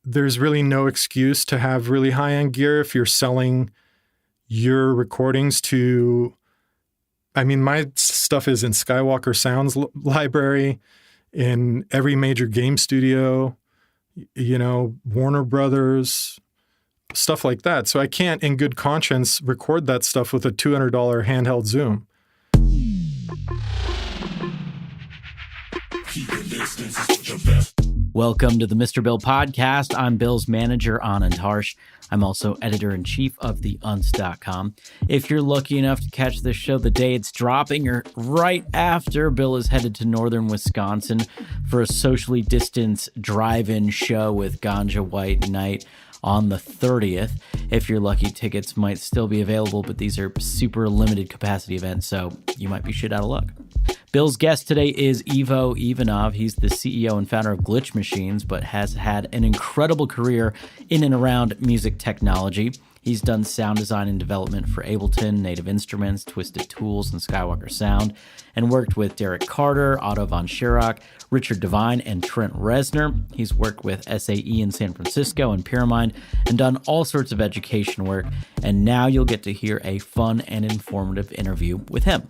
there's really no excuse to have really high-end gear if you're selling your recordings to, I mean, my stuff is in Skywalker Sound's library, in every major game studio, Warner Brothers, stuff like that. So I can't in good conscience record that stuff with a $200 handheld Zoom. Welcome to the Mr. Bill podcast. I'm Bill's manager, Anand Harsh. I'm also editor-in-chief of theunst.com. If you're lucky enough to catch this show the day it's dropping or right after, Bill is headed to northern Wisconsin for a socially distanced drive-in show with Ganja White Night on the 30th. If you're lucky, tickets might still be available, but these are super limited capacity events, so you might be shit out of luck. Bill's guest today is Ivo Ivanov. He's the CEO and founder of Glitchmachines, but has had an incredible career in and around music technology. He's done sound design and development for Ableton, Native Instruments, Twisted Tools, and Skywalker Sound, and worked with Derrick, Otto von Schirach, Richard Devine, and Trent Reznor. He's worked with SAE in San Francisco and Pyramind, and done all sorts of education work, and now you'll get to hear a fun and informative interview with him.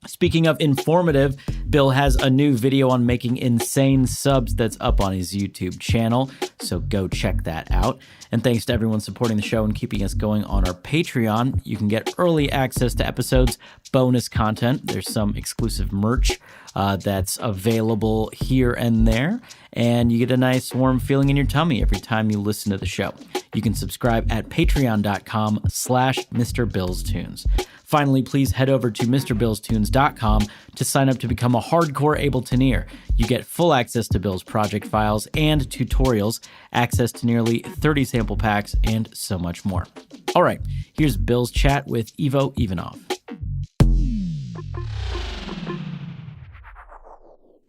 Speaking of informative, Bill has a new video on making insane subs that's up on his YouTube channel, so go check that out. And thanks to everyone supporting the show and keeping us going on our Patreon. You can get early access to episodes, bonus content. There's some exclusive merch that's available here and there, and you get a nice warm feeling in your tummy every time you listen to the show. You can subscribe at patreon.com/MrBillsTunes. Finally, please head over to MrBillsTunes.com to sign up to become a hardcore Abletoneer. You get full access to Bill's project files and tutorials, access to nearly 30 sample packs, and so much more. All right, here's Bill's chat with Ivo Ivanov.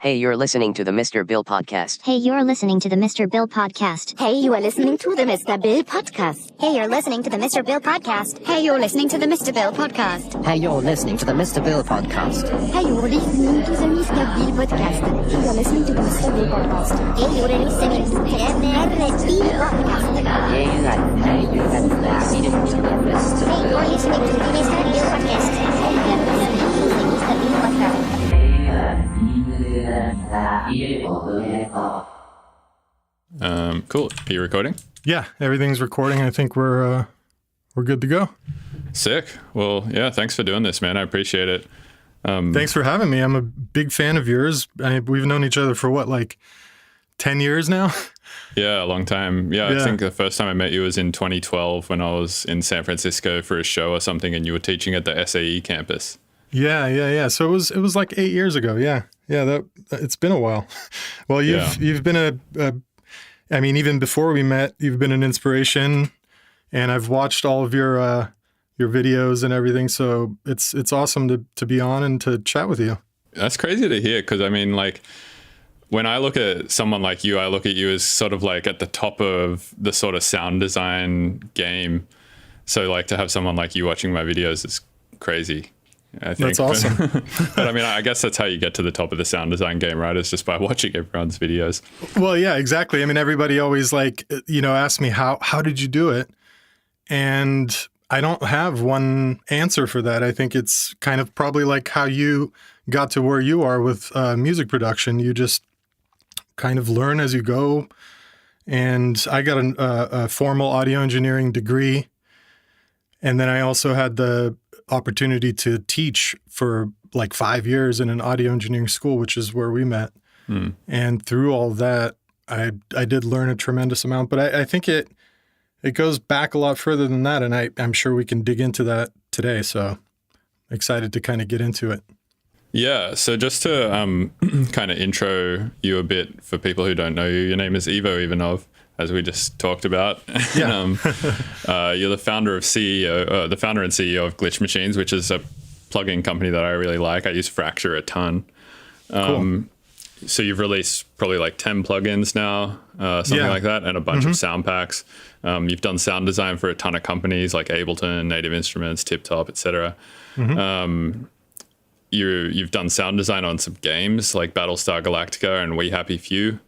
Hey, you're listening to the Mr. Bill podcast. Hey, you're listening to the Mr. Bill podcast. Hey, you are listening to the Mr. Bill podcast. Hey, you're listening to the Mr. Bill podcast. Hey, you're listening to the Mr. Bill podcast. Hey, you're listening to the Mr. Bill podcast. Hey, you're listening to the Mr. Bill podcast. Hey, you're listening to the Mr. Bill podcast. Hey, you're listening to the Mr. Bill podcast. Hey, you're listening to the Mr. Hey, you're listening to the Mr. Bill podcast. Cool. Are you recording? Yeah, everything's recording. I think we're good to go. Sick. Well, yeah, thanks for doing this, man. I appreciate it. Thanks for having me. I'm a big fan of yours. We've known each other for what, like 10 years now? Yeah, a long time. Yeah, I think the first time I met you was in 2012 when I was in San Francisco for a show or something, and you were teaching at the SAE campus. Yeah. So it was like 8 years ago. Yeah. That it's been a while. Well, you've been even before we met, you've been an inspiration, and I've watched all of your videos and everything. So it's awesome to be on and to chat with you. That's crazy to hear, because I mean, like, when I look at someone like you, I look at you as sort of like at the top of the sort of sound design game. So like to have someone like you watching my videos is crazy, I think. That's awesome. But I mean, I guess that's how you get to the top of the sound design game, right? It's just by watching everyone's videos. Well, yeah, exactly. I mean, everybody always asks me, how did you do it? And I don't have one answer for that. I think it's kind of probably like how you got to where you are with music production. You just kind of learn as you go. And I got a formal audio engineering degree. And then I also had the opportunity to teach for like 5 years in an audio engineering school, which is where we met. And through all that, I did learn a tremendous amount, but I think it goes back a lot further than that. And I'm sure we can dig into that today. So excited to kind of get into it. Yeah. So just to kind of intro you a bit for people who don't know you, your name is Ivo Ivanov, as we just talked about. Yeah. You're the founder and CEO of Glitchmachines, which is a plugin company that I really like. I use Fracture a ton. Cool. So you've released probably like 10 plugins now, something like that, and a bunch of sound packs. You've done sound design for a ton of companies like Ableton, Native Instruments, Tiptop, etc. You've done sound design on some games like Battlestar Galactica and We Happy Few.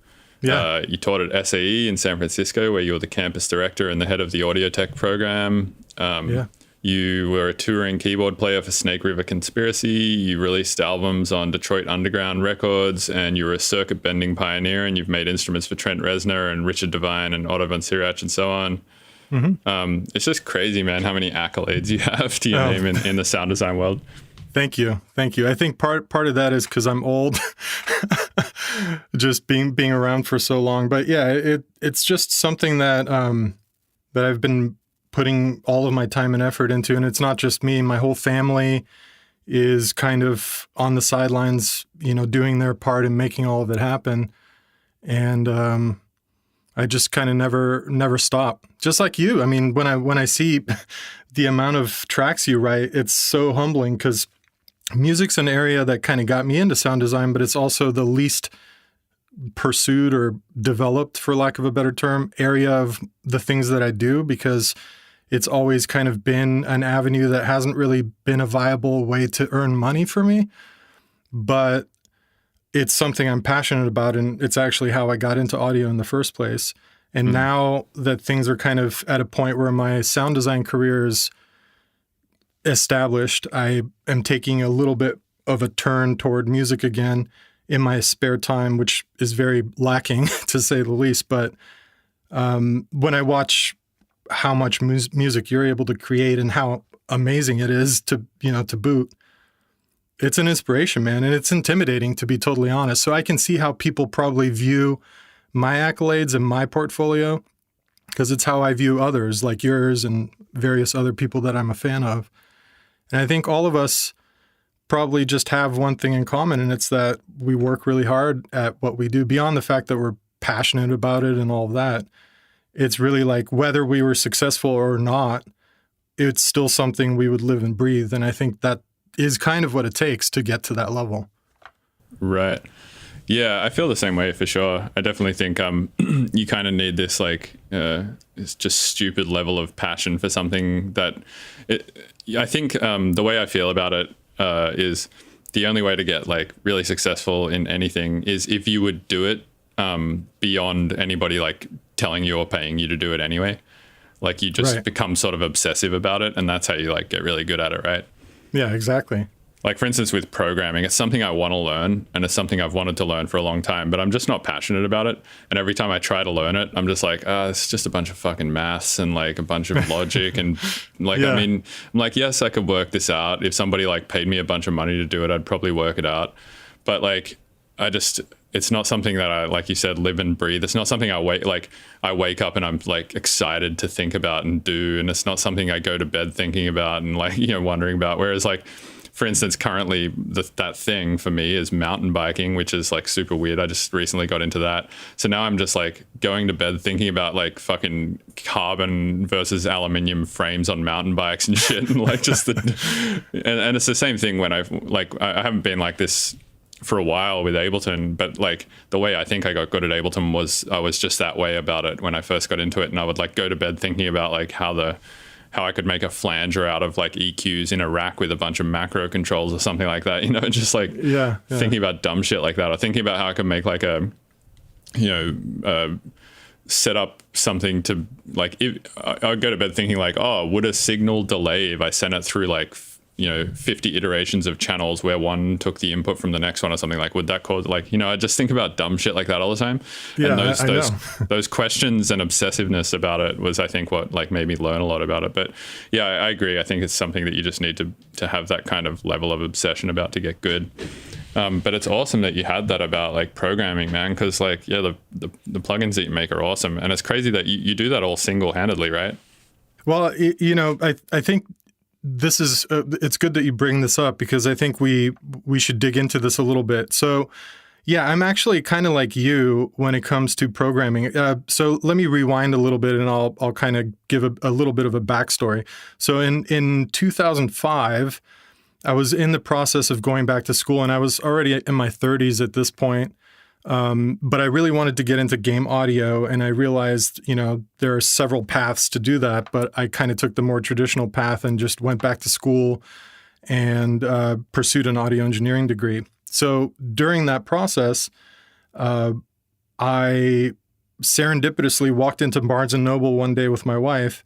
Yeah. You taught at SAE in San Francisco, where you were the campus director and the head of the audio tech program. Yeah. You were a touring keyboard player for Snake River Conspiracy. You released albums on Detroit Underground Records, and you were a circuit bending pioneer, and you've made instruments for Trent Reznor and Richard Devine and Otto von Schirach and so on. It's just crazy, man, how many accolades you have to your name in the sound design world. Thank you. I think part of that is because I'm old, just being around for so long. But yeah, it's just something that that I've been putting all of my time and effort into, and it's not just me. My whole family is kind of on the sidelines, doing their part in making all of it happen, and I just kind of never stop. Just like you. I mean, when I see the amount of tracks you write, it's so humbling because music's an area that kind of got me into sound design, but it's also the least pursued or developed, for lack of a better term, area of the things that I do, because it's always kind of been an avenue that hasn't really been a viable way to earn money for me. But it's something I'm passionate about, and it's actually how I got into audio in the first place. And now that things are kind of at a point where my sound design career is established, I am taking a little bit of a turn toward music again in my spare time, which is very lacking to say the least. But when I watch how much music you're able to create and how amazing it is to boot, it's an inspiration, man. And it's intimidating, to be totally honest. So I can see how people probably view my accolades and my portfolio, because it's how I view others like yours and various other people that I'm a fan of. And I think all of us probably just have one thing in common, and it's that we work really hard at what we do. Beyond the fact that we're passionate about it and all of that, it's really like whether we were successful or not, it's still something we would live and breathe. And I think that is kind of what it takes to get to that level. Right. Yeah, I feel the same way for sure. I definitely think you kind of need this it's just stupid level of passion for something that I think the way I feel about it is the only way to get like really successful in anything is if you would do it beyond anybody like telling you or paying you to do it anyway. Like you just become sort of obsessive about it, and that's how you like get really good at it, right? Yeah, exactly. Like, for instance, with programming, it's something I want to learn, and it's something I've wanted to learn for a long time, but I'm just not passionate about it. And every time I try to learn it, I'm just like, it's just a bunch of fucking maths and like a bunch of logic. And like, I mean, I'm like, yes, I could work this out. If somebody like paid me a bunch of money to do it, I'd probably work it out. But like, it's not something that I, like you said, live and breathe. It's not something I wake up and I'm like excited to think about and do. And it's not something I go to bed thinking about and like, wondering about. Whereas like, for instance, currently that thing for me is mountain biking, which is like super weird. I just recently got into that. So now I'm just like going to bed thinking about like fucking carbon versus aluminium frames on mountain bikes and shit. And like just and it's the same thing when I haven't been like this for a while with Ableton, but like the way I think I got good at Ableton was I was just that way about it when I first got into it. And I would like go to bed thinking about like how I could make a flanger out of like EQs in a rack with a bunch of macro controls or something like that, just like thinking about dumb shit like that, or thinking about how I could make like set up something to like, I'd go to bed thinking like, would a signal delay if I sent it through like, 50 iterations of channels where one took the input from the next one or something, like would that cause like, I just think about dumb shit like that all the time. Yeah, and those questions and obsessiveness about it was, I think, what like made me learn a lot about it. But yeah, I agree. I think it's something that you just need to have that kind of level of obsession about to get good. But it's awesome that you had that about like programming, man, because like, the plugins that you make are awesome. And it's crazy that you do that all single-handedly, right? Well, I think this is it's good that you bring this up, because I think we should dig into this a little bit. So yeah, I'm actually kind of like you when it comes to programming. So let me rewind a little bit and I'll kind of give a little bit of a backstory. So in 2005, I was in the process of going back to school, and I was already in my 30s at this point. But I really wanted to get into game audio, and I realized, there are several paths to do that, but I kind of took the more traditional path and just went back to school and pursued an audio engineering degree. So during that process, I serendipitously walked into Barnes & Noble one day with my wife.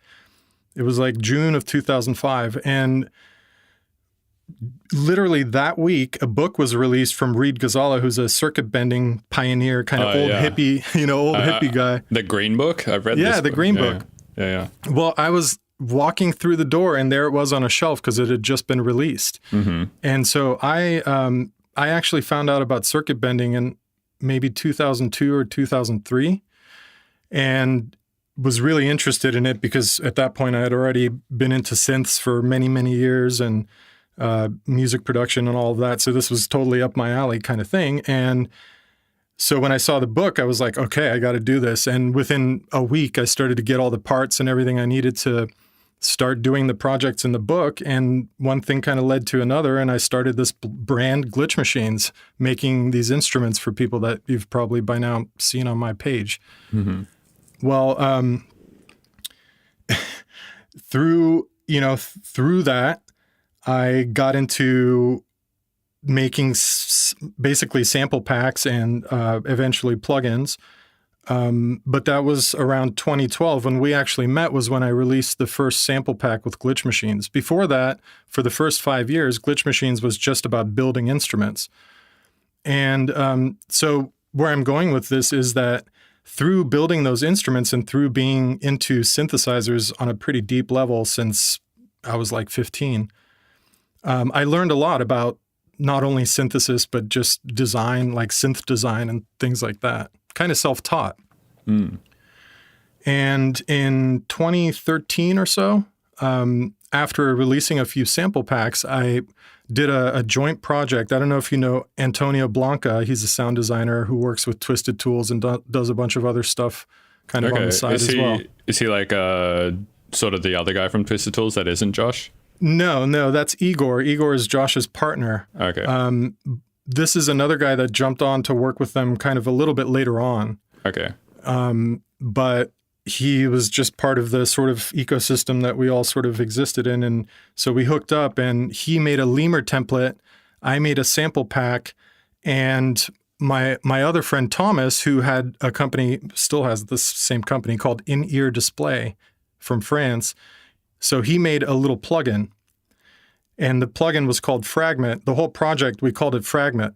It was like June of 2005. And literally that week, a book was released from Reed Ghazala, who's a circuit bending pioneer, kind of hippie, hippie guy. The Green Book? I've read this. Yeah, the Green Book. Yeah. Well, I was walking through the door and there it was on a shelf because it had just been released. Mm-hmm. And so I actually found out about circuit bending in maybe 2002 or 2003 and was really interested in it because at that point I had already been into synths for many, many years and music production and all of that. So this was totally up my alley kind of thing. And so when I saw the book, I was like, okay, I got to do this. And within a week, I started to get all the parts and everything I needed to start doing the projects in the book. And one thing kind of led to another. And I started this brand, Glitchmachines, making these instruments for people that you've probably by now seen on my page. Mm-hmm. Well, through that, I got into making basically sample packs and eventually plugins. But that was around 2012 when we actually met was when I released the first sample pack with Glitchmachines. Before that, for the first 5 years, Glitchmachines was just about building instruments. And so where I'm going with this is that through building those instruments and through being into synthesizers on a pretty deep level since I was like 15, I learned a lot about not only synthesis, but just design, like synth design and things like that. Kind of self-taught. Mm. And in 2013 or so, after releasing a few sample packs, I did a joint project. I don't know if you know Antonio Blanca. He's a sound designer who works with Twisted Tools and does a bunch of other stuff kind of on the side as well. Is he like sort of the other guy from Twisted Tools that isn't Josh? No, that's Igor. Igor is Josh's partner. Okay. This is another guy that jumped on to work with them kind of a little bit later on. Okay. But he was just part of the sort of ecosystem that we all sort of existed in. And so we hooked up and he made a lemur template. I made a sample pack. And my other friend, Thomas, who had a company, still has this same company called Inear Display from France. So he made a little plugin. And the plugin was called Fragment. The whole project, we called it Fragment.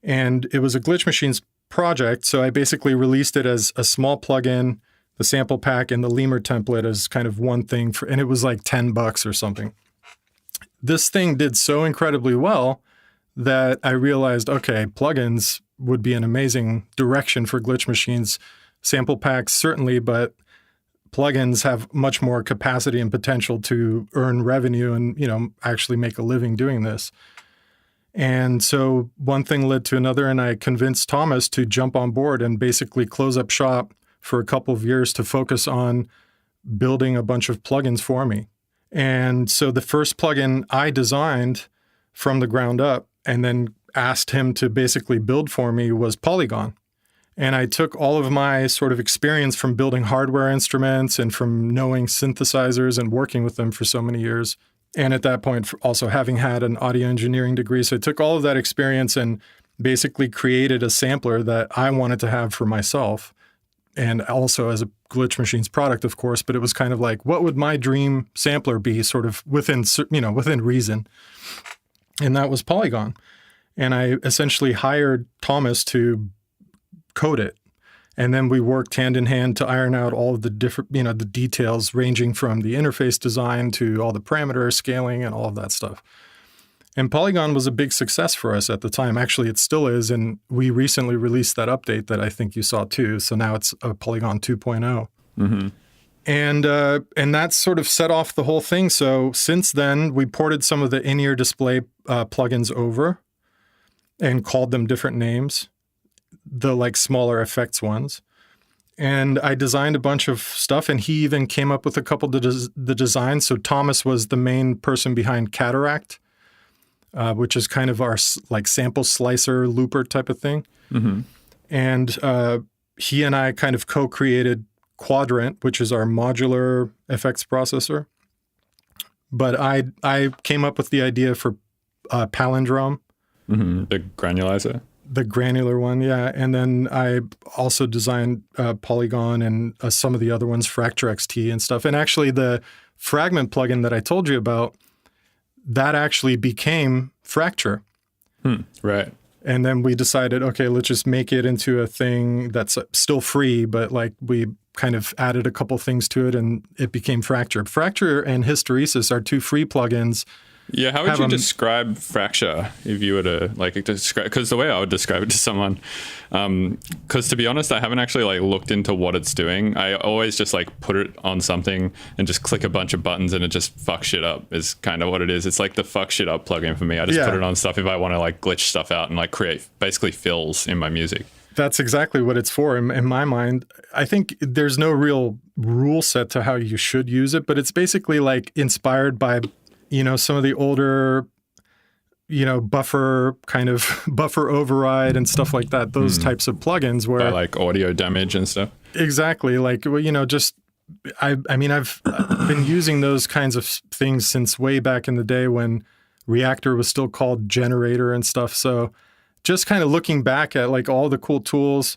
And it was a Glitchmachines project. So I basically released it as a small plugin, the sample pack, and the lemur template as kind of one thing. And it was like $10 or something. This thing did so incredibly well that I realized, okay, plugins would be an amazing direction for Glitchmachines. Sample packs, certainly, but plugins have much more capacity and potential to earn revenue and, actually make a living doing this. And so one thing led to another, and I convinced Thomas to jump on board and basically close up shop for a couple of years to focus on building a bunch of plugins for me. And so the first plugin I designed from the ground up and then asked him to basically build for me was Polygon. And I took all of my sort of experience from building hardware instruments and from knowing synthesizers and working with them for so many years. And at that point, also having had an audio engineering degree. So I took all of that experience and basically created a sampler that I wanted to have for myself. And also as a Glitchmachines product, of course, but it was kind of like, what would my dream sampler be sort of within reason? And that was Polygon. And I essentially hired Thomas to code it. And then we worked hand in hand to iron out all of the different, the details ranging from the interface design to all the parameter scaling and all of that stuff. And Polygon was a big success for us at the time. Actually, it still is. And we recently released that update that I think you saw too. So now it's a Polygon 2.0. Mm-hmm. And that sort of set off the whole thing. So since then, we ported some of the In-Ear Display plugins over and called them different names, the like smaller effects ones. And I designed a bunch of stuff, and he even came up with a couple of the designs. So Thomas was the main person behind Cataract, which is kind of our like sample slicer looper type of thing. Mm-hmm. And he and I kind of co-created Quadrant, which is our modular effects processor. But I came up with the idea for Palindrome. Mm-hmm. The granulizer. The granular one, yeah. And then I also designed Polygon and some of the other ones, Fracture XT and stuff. And actually the Fragment plugin that I told you about, that actually became Fracture. Right. And then we decided, okay, let's just make it into a thing that's still free, but like we kind of added a couple things to it and it became Fracture. Fracture and Hysteresis are two free plugins. Yeah, how would you describe Fracture if you were to like describe? Because the way I would describe it to someone, because to be honest, I haven't actually like looked into what it's doing. I always just like put it on something and just click a bunch of buttons and it just fucks shit up. Is kind of what it is. It's like the fuck shit up plugin for me. I just put it on stuff if I want to like glitch stuff out and like create basically fills in my music. That's exactly what it's for in my mind. I think there's no real rule set to how you should use it, but it's basically like inspired by, you know, some of the older, you know, buffer override and stuff like that. Those types of plugins where like audio damage and stuff. Exactly. Like, well, you know, just, I mean, I've been using those kinds of things since way back in the day when Reactor was still called Generator and stuff. So just kind of looking back at like all the cool tools,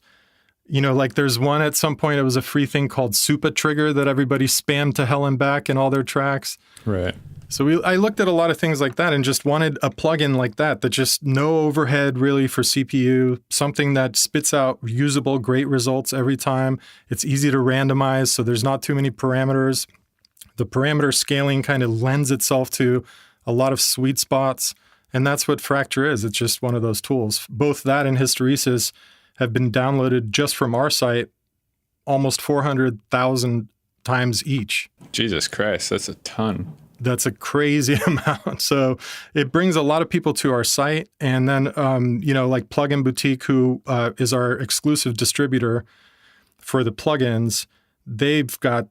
you know, like there's one at some point, it was a free thing called Supa Trigger that everybody spammed to hell and back in all their tracks. Right. So I looked at a lot of things like that and just wanted a plugin like that just no overhead really for CPU, something that spits out usable, great results every time. It's easy to randomize, so there's not too many parameters. The parameter scaling kind of lends itself to a lot of sweet spots, and that's what Fracture is. It's just one of those tools. Both that and Hysteresis have been downloaded just from our site almost 400,000 times each. Jesus Christ, that's a ton. That's a crazy amount. So it brings a lot of people to our site. And then, you know, like Plugin Boutique, who is our exclusive distributor for the plugins, they've got,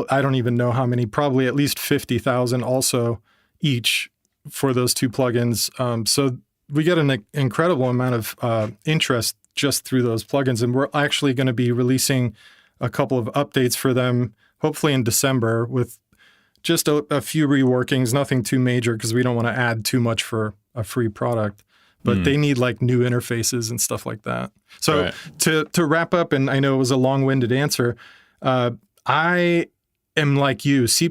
I don't even know how many, probably at least 50,000 also each for those two plugins. So we get an incredible amount of interest just through those plugins. And we're actually going to be releasing a couple of updates for them, hopefully in December, with just a few reworkings, nothing too major because we don't want to add too much for a free product. But they need like new interfaces and stuff like that. So to wrap up, and I know it was a long-winded answer, I am like you. C++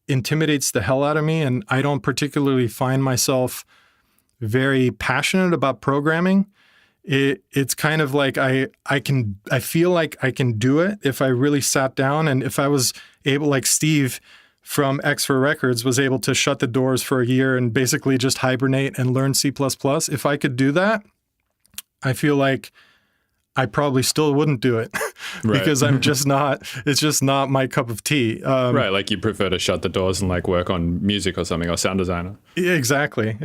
intimidates the hell out of me, and I don't particularly find myself very passionate about programming. It's kind of like I feel like I can do it if I really sat down, and if I was able, like Steve from X for Records was able to shut the doors for a year and basically just hibernate and learn C++. If I could do that, I feel like I probably still wouldn't do it because it's just not my cup of tea. Right. Like you prefer to shut the doors and like work on music or something or sound designer. Exactly.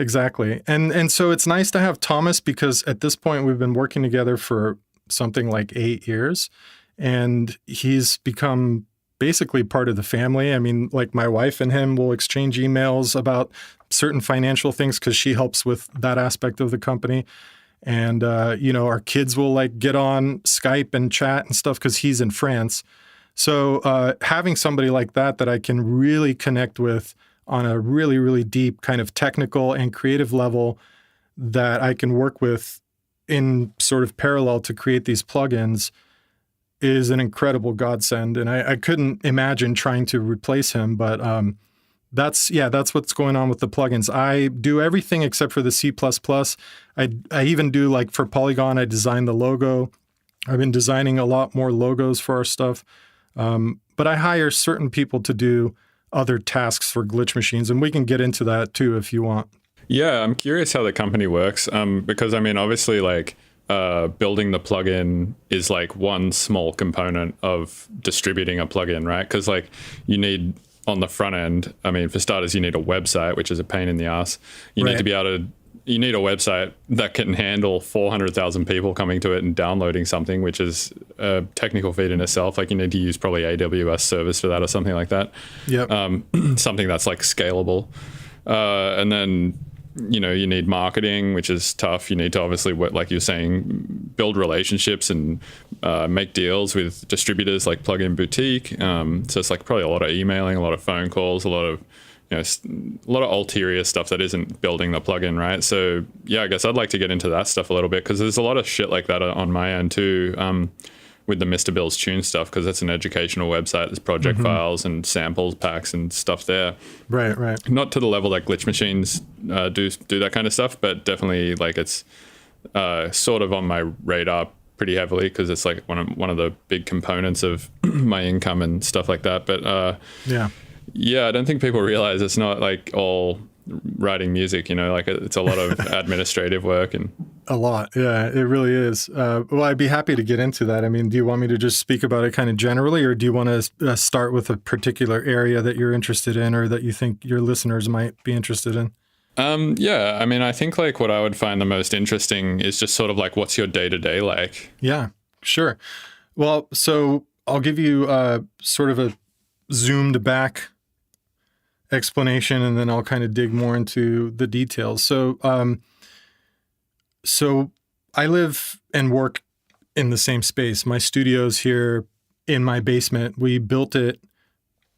And so it's nice to have Thomas because at this point we've been working together for something like 8 years and he's become basically part of the family. I mean, like my wife and him will exchange emails about certain financial things because she helps with that aspect of the company. And, you know, our kids will like get on Skype and chat and stuff because he's in France. So having somebody like that I can really connect with on a really, really deep kind of technical and creative level that I can work with in sort of parallel to create these plugins is an incredible godsend. And I couldn't imagine trying to replace him, but that's what's going on with the plugins. I do everything except for the C++. I even do, like for Polygon, I design the logo. I've been designing a lot more logos for our stuff. But I hire certain people to do other tasks for Glitchmachines, and we can get into that too if you want. Yeah, I'm curious how the company works because, I mean, obviously, like, building the plugin is like one small component of distributing a plugin, right? Because like you need on the front end, I mean, for starters, you need a website, which is a pain in the ass. You need to be able to, you need a website that can handle 400,000 people coming to it and downloading something, which is a technical feat in itself. Like you need to use probably AWS service for that or something like that. Yep. Something that's like scalable. And then, you know, you need marketing, which is tough. You need to obviously, like you're saying, build relationships and make deals with distributors like Plugin Boutique. So it's like probably a lot of emailing, a lot of phone calls, a lot of a lot of ulterior stuff that isn't building the plugin, right? So yeah, I guess I'd like to get into that stuff a little bit, because there's a lot of shit like that on my end too, with the Mr. Bill's Tune stuff, because that's an educational website. There's project files and samples packs and stuff there. Right. Not to the level that Glitchmachines do that kind of stuff, but definitely like it's sort of on my radar pretty heavily, because it's like one of the big components of my income and stuff like that. But yeah, I don't think people realize it's not like all writing music, like it's a lot of administrative work. And a lot. Yeah, it really is. Well, I'd be happy to get into that. I mean, do you want me to just speak about it kind of generally, or do you want to start with a particular area that you're interested in, or that you think your listeners might be interested in? Yeah, I mean, I think like what I would find the most interesting is just sort of like, what's your day-to-day like? Yeah, sure. Well, so I'll give you sort of a zoomed back explanation, and then I'll kind of dig more into the details. So I live and work in the same space. My studio's here in my basement. We built it,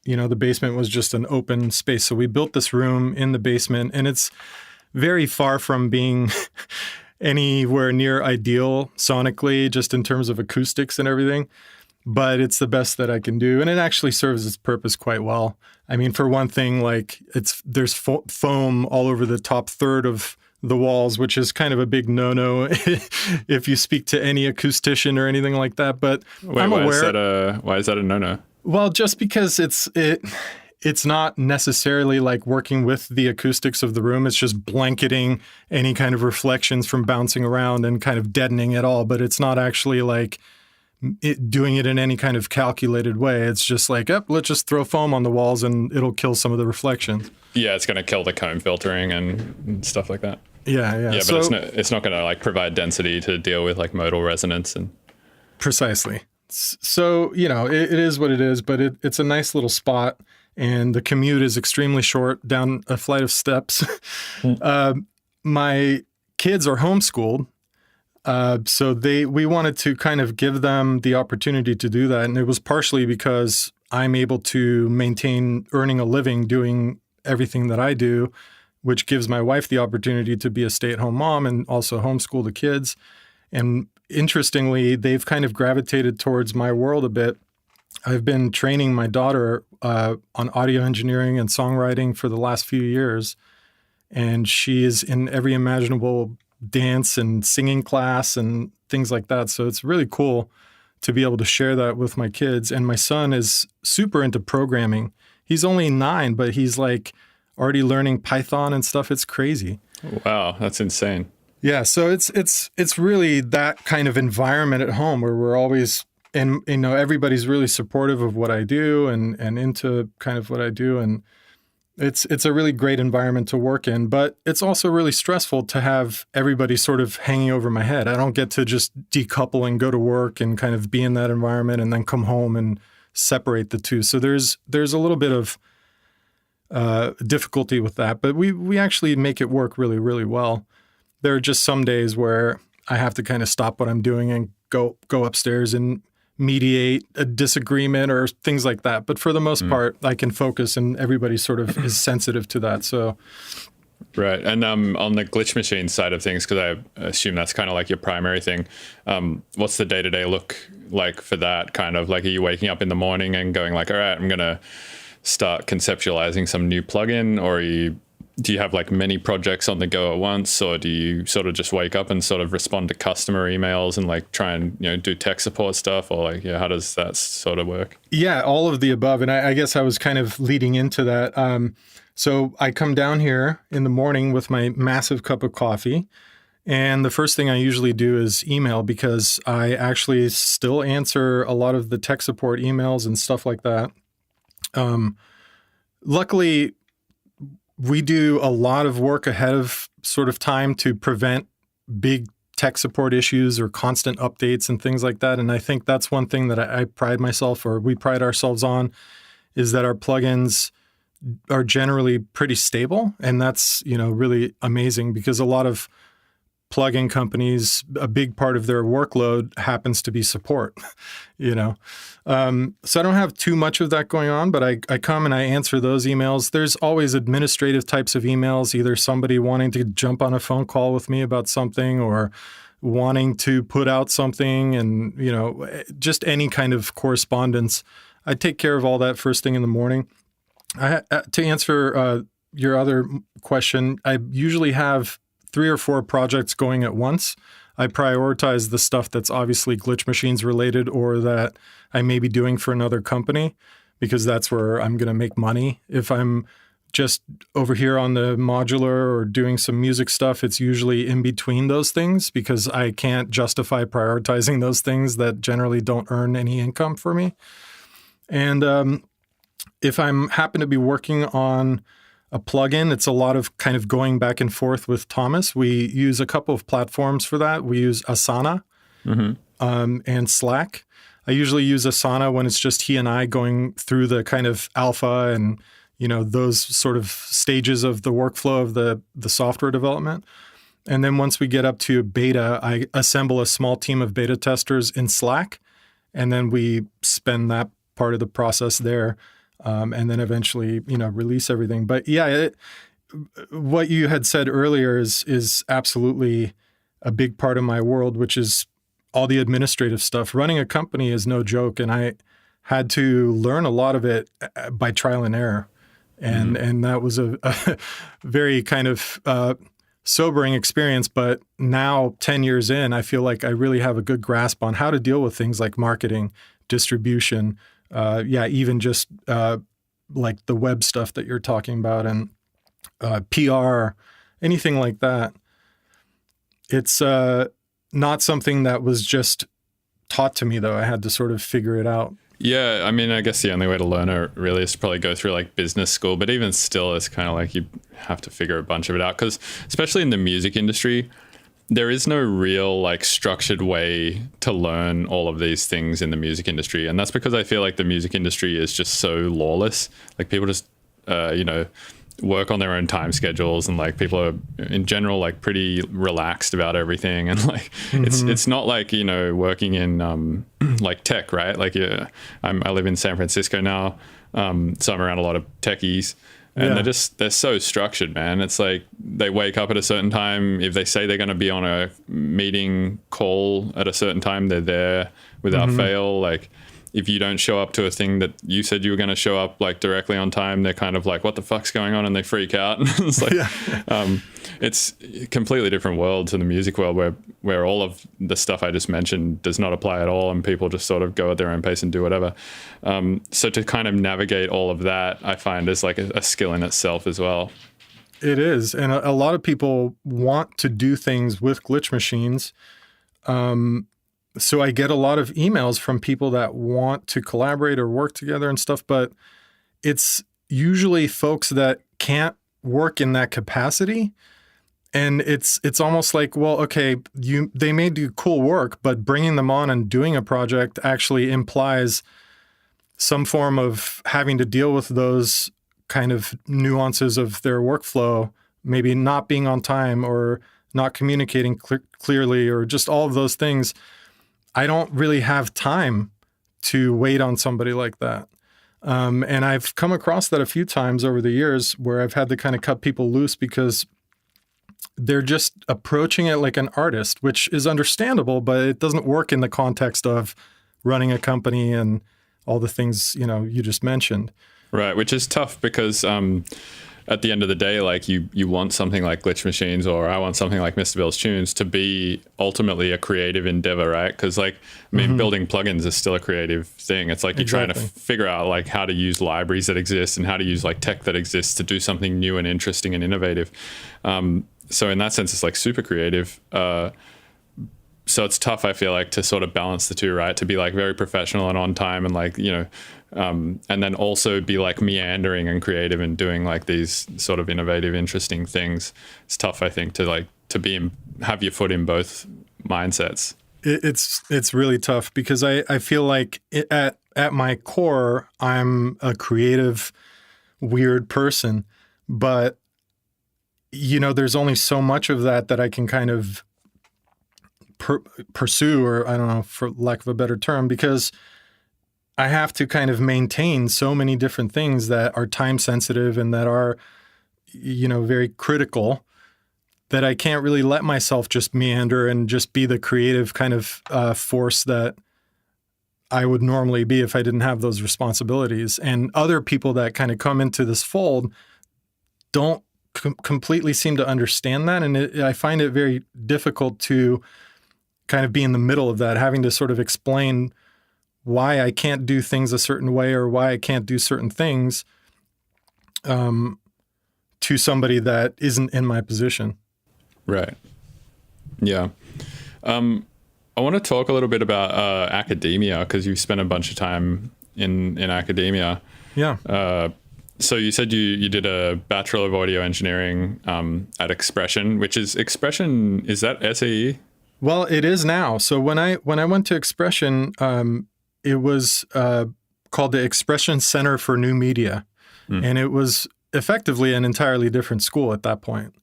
the basement was just an open space. So we built this room in the basement, and it's very far from being anywhere near ideal sonically, just in terms of acoustics and everything. But it's the best that I can do, and it actually serves its purpose quite well. I mean, for one thing, like there's foam all over the top third of the walls, which is kind of a big no-no if you speak to any acoustician or anything like that. But I'm aware. Why is that a no-no? Well, just because it's not necessarily like working with the acoustics of the room. It's just blanketing any kind of reflections from bouncing around and kind of deadening it all. But it's not actually like doing it in any kind of calculated way. It's just like, let's just throw foam on the walls and it'll kill some of the reflections. Yeah, it's going to kill the comb filtering and stuff like that. Yeah. Yeah, but it's not going to like provide density to deal with like modal resonance and. Precisely. So, it is what it is, but it's a nice little spot, and the commute is extremely short down a flight of steps. My kids are homeschooled. So we wanted to kind of give them the opportunity to do that. And it was partially because I'm able to maintain earning a living doing everything that I do, which gives my wife the opportunity to be a stay-at-home mom and also homeschool the kids. And interestingly, they've kind of gravitated towards my world a bit. I've been training my daughter on audio engineering and songwriting for the last few years. And she is in every imaginable dance and singing class and things like that. So it's really cool to be able to share that with my kids. And my son is super into programming. He's only 9, but he's like already learning Python and stuff. It's crazy. Wow, that's insane. Yeah, so it's really that kind of environment at home where we're always, and everybody's really supportive of what I do and into kind of what I do, and it's a really great environment to work in, but it's also really stressful to have everybody sort of hanging over my head. I don't get to just decouple and go to work and kind of be in that environment and then come home and separate the two. So there's a little bit of difficulty with that, but we actually make it work really, really well. There are just some days where I have to kind of stop what I'm doing and go upstairs and mediate a disagreement or things like that. But for the most part, I can focus, and everybody sort of is sensitive to that. So, right. And on the Glitchmachines side of things, because I assume that's kind of like your primary thing, what's the day-to-day look like for that? Kind of like, are you waking up in the morning and going like, all right, I'm going to start conceptualizing some new plugin, or do you have like many projects on the go at once, or do you sort of just wake up and sort of respond to customer emails and like try and do tech support stuff, or like how does that sort of work? Yeah, all of the above. And I guess I was kind of leading into that. So I come down here in the morning with my massive cup of coffee, and the first thing I usually do is email, because I actually still answer a lot of the tech support emails and stuff like that. Luckily, we do a lot of work ahead of sort of time to prevent big tech support issues or constant updates and things like that. And I think that's one thing that I pride myself, or we pride ourselves on, is that our plugins are generally pretty stable. And that's, really amazing, because a lot of plugin companies, a big part of their workload happens to be support, you know. So I don't have too much of that going on, but I come and I answer those emails. There's always administrative types of emails, either somebody wanting to jump on a phone call with me about something or wanting to put out something, and, you know, just any kind of correspondence. I take care of all that first thing in the morning. To answer your other question, I usually have 3 or 4 projects going at once. I prioritize the stuff that's obviously Glitchmachines related or that I may be doing for another company, because that's where I'm going to make money. If I'm just over here on the modular or doing some music stuff, it's usually in between those things, because I can't justify prioritizing those things that generally don't earn any income for me. And if I'm happen to be working on a plugin, it's a lot of kind of going back and forth with Thomas. We use a couple of platforms for that. We use Asana and Slack. I usually use Asana when it's just he and I going through the kind of alpha and, you know, those sort of stages of the workflow of the software development. And then once we get up to beta, I assemble a small team of beta testers in Slack, and then we spend that part of the process there. And then eventually, you know, release everything. But yeah, what you had said earlier is absolutely a big part of my world, which is all the administrative stuff. Running a company is no joke, and I had to learn a lot of it by trial and error. And that was a very kind of sobering experience. But now, 10 years in, I feel like I really have a good grasp on how to deal with things like marketing, distribution, even just like the web stuff that you're talking about, and PR, anything like that. It's not something that was just taught to me, though. I had to sort of figure it out. Yeah, I mean, I guess the only way to learn it really is to probably go through like business school. But even still, it's kind of like you have to figure a bunch of it out, because especially in the music industry, there is no real like structured way to learn all of these things in the music industry. And that's because I feel like the music industry is just so lawless. Like people just, work on their own time schedules, and like people are in general like pretty relaxed about everything. And like, it's not like, you know, working in like tech, right? Like I live in San Francisco now. So I'm around a lot of techies. And they're so structured, man. It's like they wake up at a certain time. If they say they're going to be on a meeting call at a certain time, they're there without fail. Like if you don't show up to a thing that you said you were going to show up like directly on time, they're kind of like, what the fuck's going on? And they freak out. It's like, it's a completely different world to the music world where all of the stuff I just mentioned does not apply at all. And people just sort of go at their own pace and do whatever. So to kind of navigate all of that, I find is like a skill in itself as well. It is. And a lot of people want to do things with Glitchmachines. So I get a lot of emails from people that want to collaborate or work together and stuff, but it's usually folks that can't work in that capacity. And it's almost like, well, okay, they may do cool work, but bringing them on and doing a project actually implies some form of having to deal with those kind of nuances of their workflow, maybe not being on time or not communicating clearly, or just all of those things. I don't really have time to wait on somebody like that. And I've come across that a few times over the years where I've had to kind of cut people loose because they're just approaching it like an artist, which is understandable, but it doesn't work in the context of running a company and all the things, you know, you just mentioned. Right, which is tough because at the end of the day, like you want something like Glitchmachines, or I want something like Mr. Bill's Tunes to be ultimately a creative endeavor, right? Because like, I mean, building plugins is still a creative thing. It's like you're trying to figure out like how to use libraries that exist and how to use like tech that exists to do something new and interesting and innovative. So in that sense, it's like super creative. So it's tough, I feel like, to sort of balance the two, right? To be like very professional and on time and like, you know, and then also be like meandering and creative and doing like these sort of innovative, interesting things. It's tough, I think, to have your foot in both mindsets. It's really tough because I feel like at my core, I'm a creative, weird person, but you know, there's only so much of that I can kind of pursue, or I don't know, for lack of a better term, because I have to kind of maintain so many different things that are time sensitive and that are, very critical, that I can't really let myself just meander and just be the creative kind of force that I would normally be if I didn't have those responsibilities. And other people that kind of come into this fold don't completely seem to understand that. And I find it very difficult to kind of be in the middle of that, having to sort of explain why I can't do things a certain way or why I can't do certain things to somebody that isn't in my position. Right. Yeah. I want to talk a little bit about academia, because you've spent a bunch of time in academia. Yeah. So you said you did a Bachelor of Audio Engineering at Expression, which is Expression, is that SAE? Well, it is now. So when I went to Expression, it was called the Expression Center for New Media. And it was effectively an entirely different school at that point.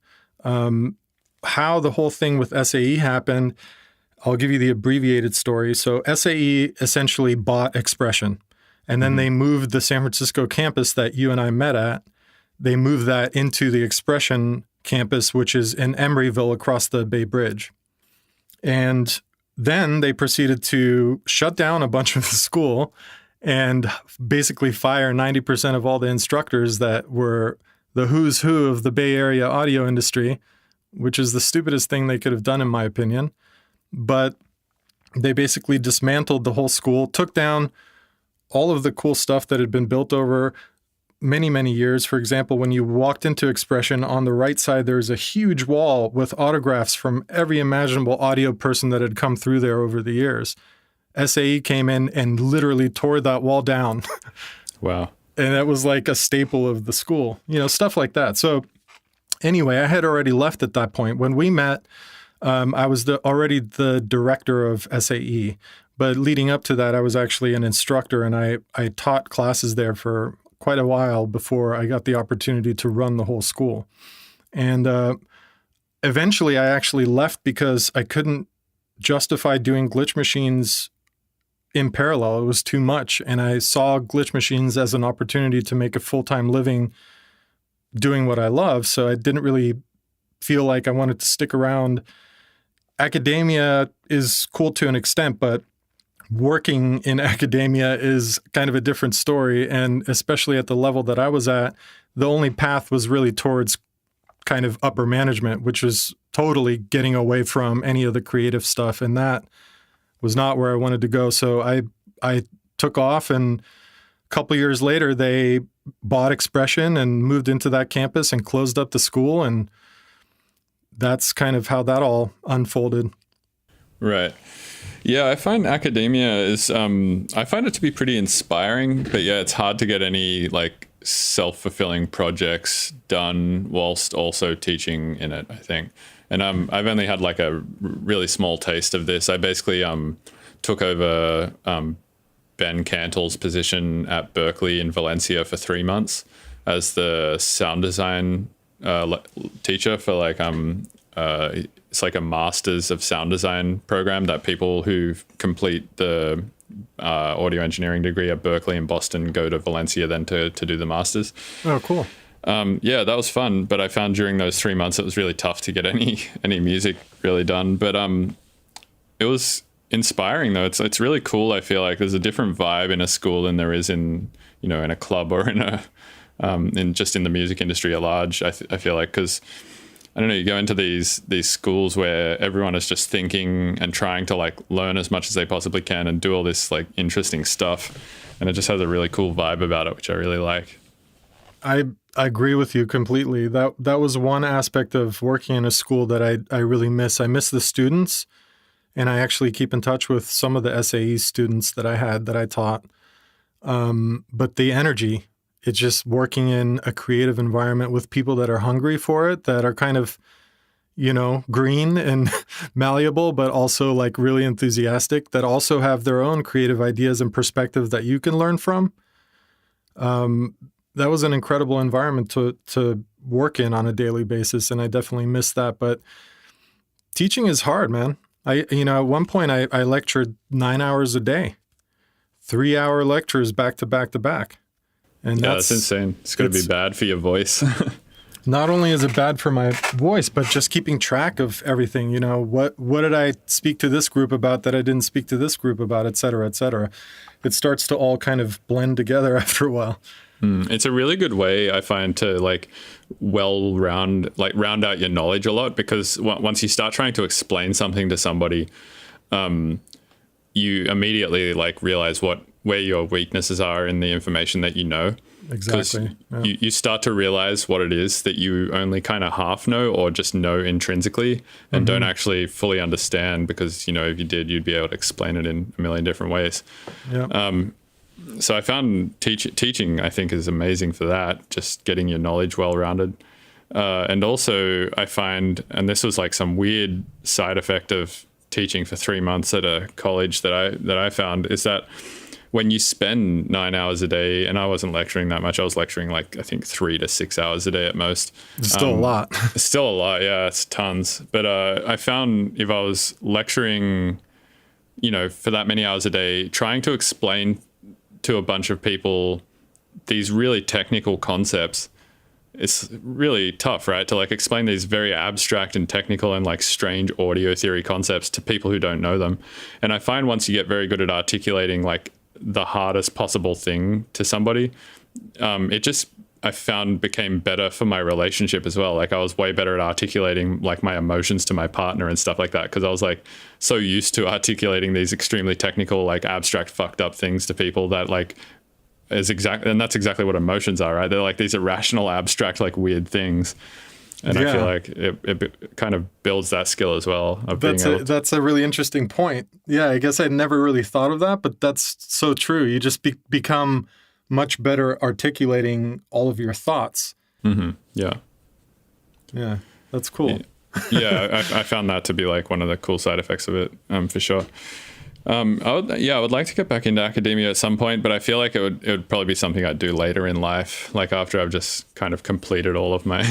How the whole thing with SAE happened, I'll give you the abbreviated story. So SAE essentially bought Expression, and then they moved the San Francisco campus that you and I met at. They moved that into the Expression campus, which is in Emeryville across the Bay Bridge. And then they proceeded to shut down a bunch of the school and basically fire 90% of all the instructors that were the who's who of the Bay Area audio industry, which is the stupidest thing they could have done, in my opinion. But they basically dismantled the whole school, took down all of the cool stuff that had been built over many, many years. For example, when you walked into Expression, on the right side, there was a huge wall with autographs from every imaginable audio person that had come through there over the years. SAE came in and literally tore that wall down. Wow. And that was like a staple of the school, stuff like that. So anyway, I had already left at that point. When we met, I was already the director of SAE. But leading up to that, I was actually an instructor, and I taught classes there for quite a while before I got the opportunity to run the whole school. And eventually I actually left because I couldn't justify doing Glitchmachines in parallel. It was too much. And I saw Glitchmachines as an opportunity to make a full-time living doing what I love. So I didn't really feel like I wanted to stick around. Academia is cool to an extent, but working in academia is kind of a different story. And especially at the level that I was at, the only path was really towards kind of upper management, which was totally getting away from any of the creative stuff. And that was not where I wanted to go. So I took off, and a couple years later, they bought Expression and moved into that campus and closed up the school. And that's kind of how that all unfolded. Right. Yeah, I find academia is, I find it to be pretty inspiring, but yeah, it's hard to get any like self-fulfilling projects done whilst also teaching in it, I think. And I've only had like a really small taste of this. I basically took over Ben Cantle's position at Berkeley in Valencia for 3 months as the sound design teacher for like it's like a master's of sound design program that people who complete the audio engineering degree at Berkeley and Boston go to Valencia then to do the masters. Oh, cool. Yeah, that was fun. But I found during those 3 months, it was really tough to get any music really done. But it was inspiring though. It's really cool. I feel like there's a different vibe in a school than there is in a club or in the music industry at large. I feel like, because I don't know, you go into these schools where everyone is just thinking and trying to like learn as much as they possibly can and do all this like interesting stuff, and it just has a really cool vibe about it, which I really like. I agree with you completely. That was one aspect of working in a school that I really miss. I miss the students, and I actually keep in touch with some of the SAE students that I taught. But the energy, it's just working in a creative environment with people that are hungry for it, that are kind of, green and malleable, but also like really enthusiastic, that also have their own creative ideas and perspective that you can learn from. That was an incredible environment to work in on a daily basis, and I definitely miss that. But teaching is hard, man. At one point I lectured 9 hours a day, 3-hour lectures back to back to back. And that's insane. It's going to be bad for your voice. Not only is it bad for my voice, but just keeping track of everything. What did I speak to this group about that I didn't speak to this group about, et cetera, et cetera. It starts to all kind of blend together after a while. It's a really good way, I find, to round out your knowledge a lot, because once you start trying to explain something to somebody, you immediately realize where your weaknesses are in the information that you know. Exactly. Yeah. You start to realize what it is that you only kind of half know or just know intrinsically and don't actually fully understand, because, if you did, you'd be able to explain it in a million different ways. Yeah. So I found teaching, I think, is amazing for that, just getting your knowledge well-rounded. And also I find, and this was some weird side effect of teaching for 3 months at a college that I found, is that when you spend 9 hours a day, and I wasn't lecturing that much, I was lecturing I think 3 to 6 hours a day at most. It's still a lot. It's still a lot, yeah, it's tons. But I found if I was lecturing, for that many hours a day, trying to explain to a bunch of people these really technical concepts, it's really tough, right? To explain these very abstract and technical and strange audio theory concepts to people who don't know them. And I find once you get very good at articulating the hardest possible thing to somebody, it just, I found, became better for my relationship as well. I was way better at articulating my emotions to my partner and stuff like that, because I was so used to articulating these extremely technical, abstract, fucked up things to people that and that's exactly what emotions are, right? They're these irrational, abstract, weird things. And I feel it kind of builds that skill as well. That's a really interesting point. Yeah, I guess I'd never really thought of that, but that's so true. You just become much better articulating all of your thoughts. Mm-hmm. Yeah. Yeah, that's cool. Yeah, I found that to be one of the cool side effects of it, for sure. I would like to get back into academia at some point, but I feel it would probably be something I'd do later in life, after I've just kind of completed all of my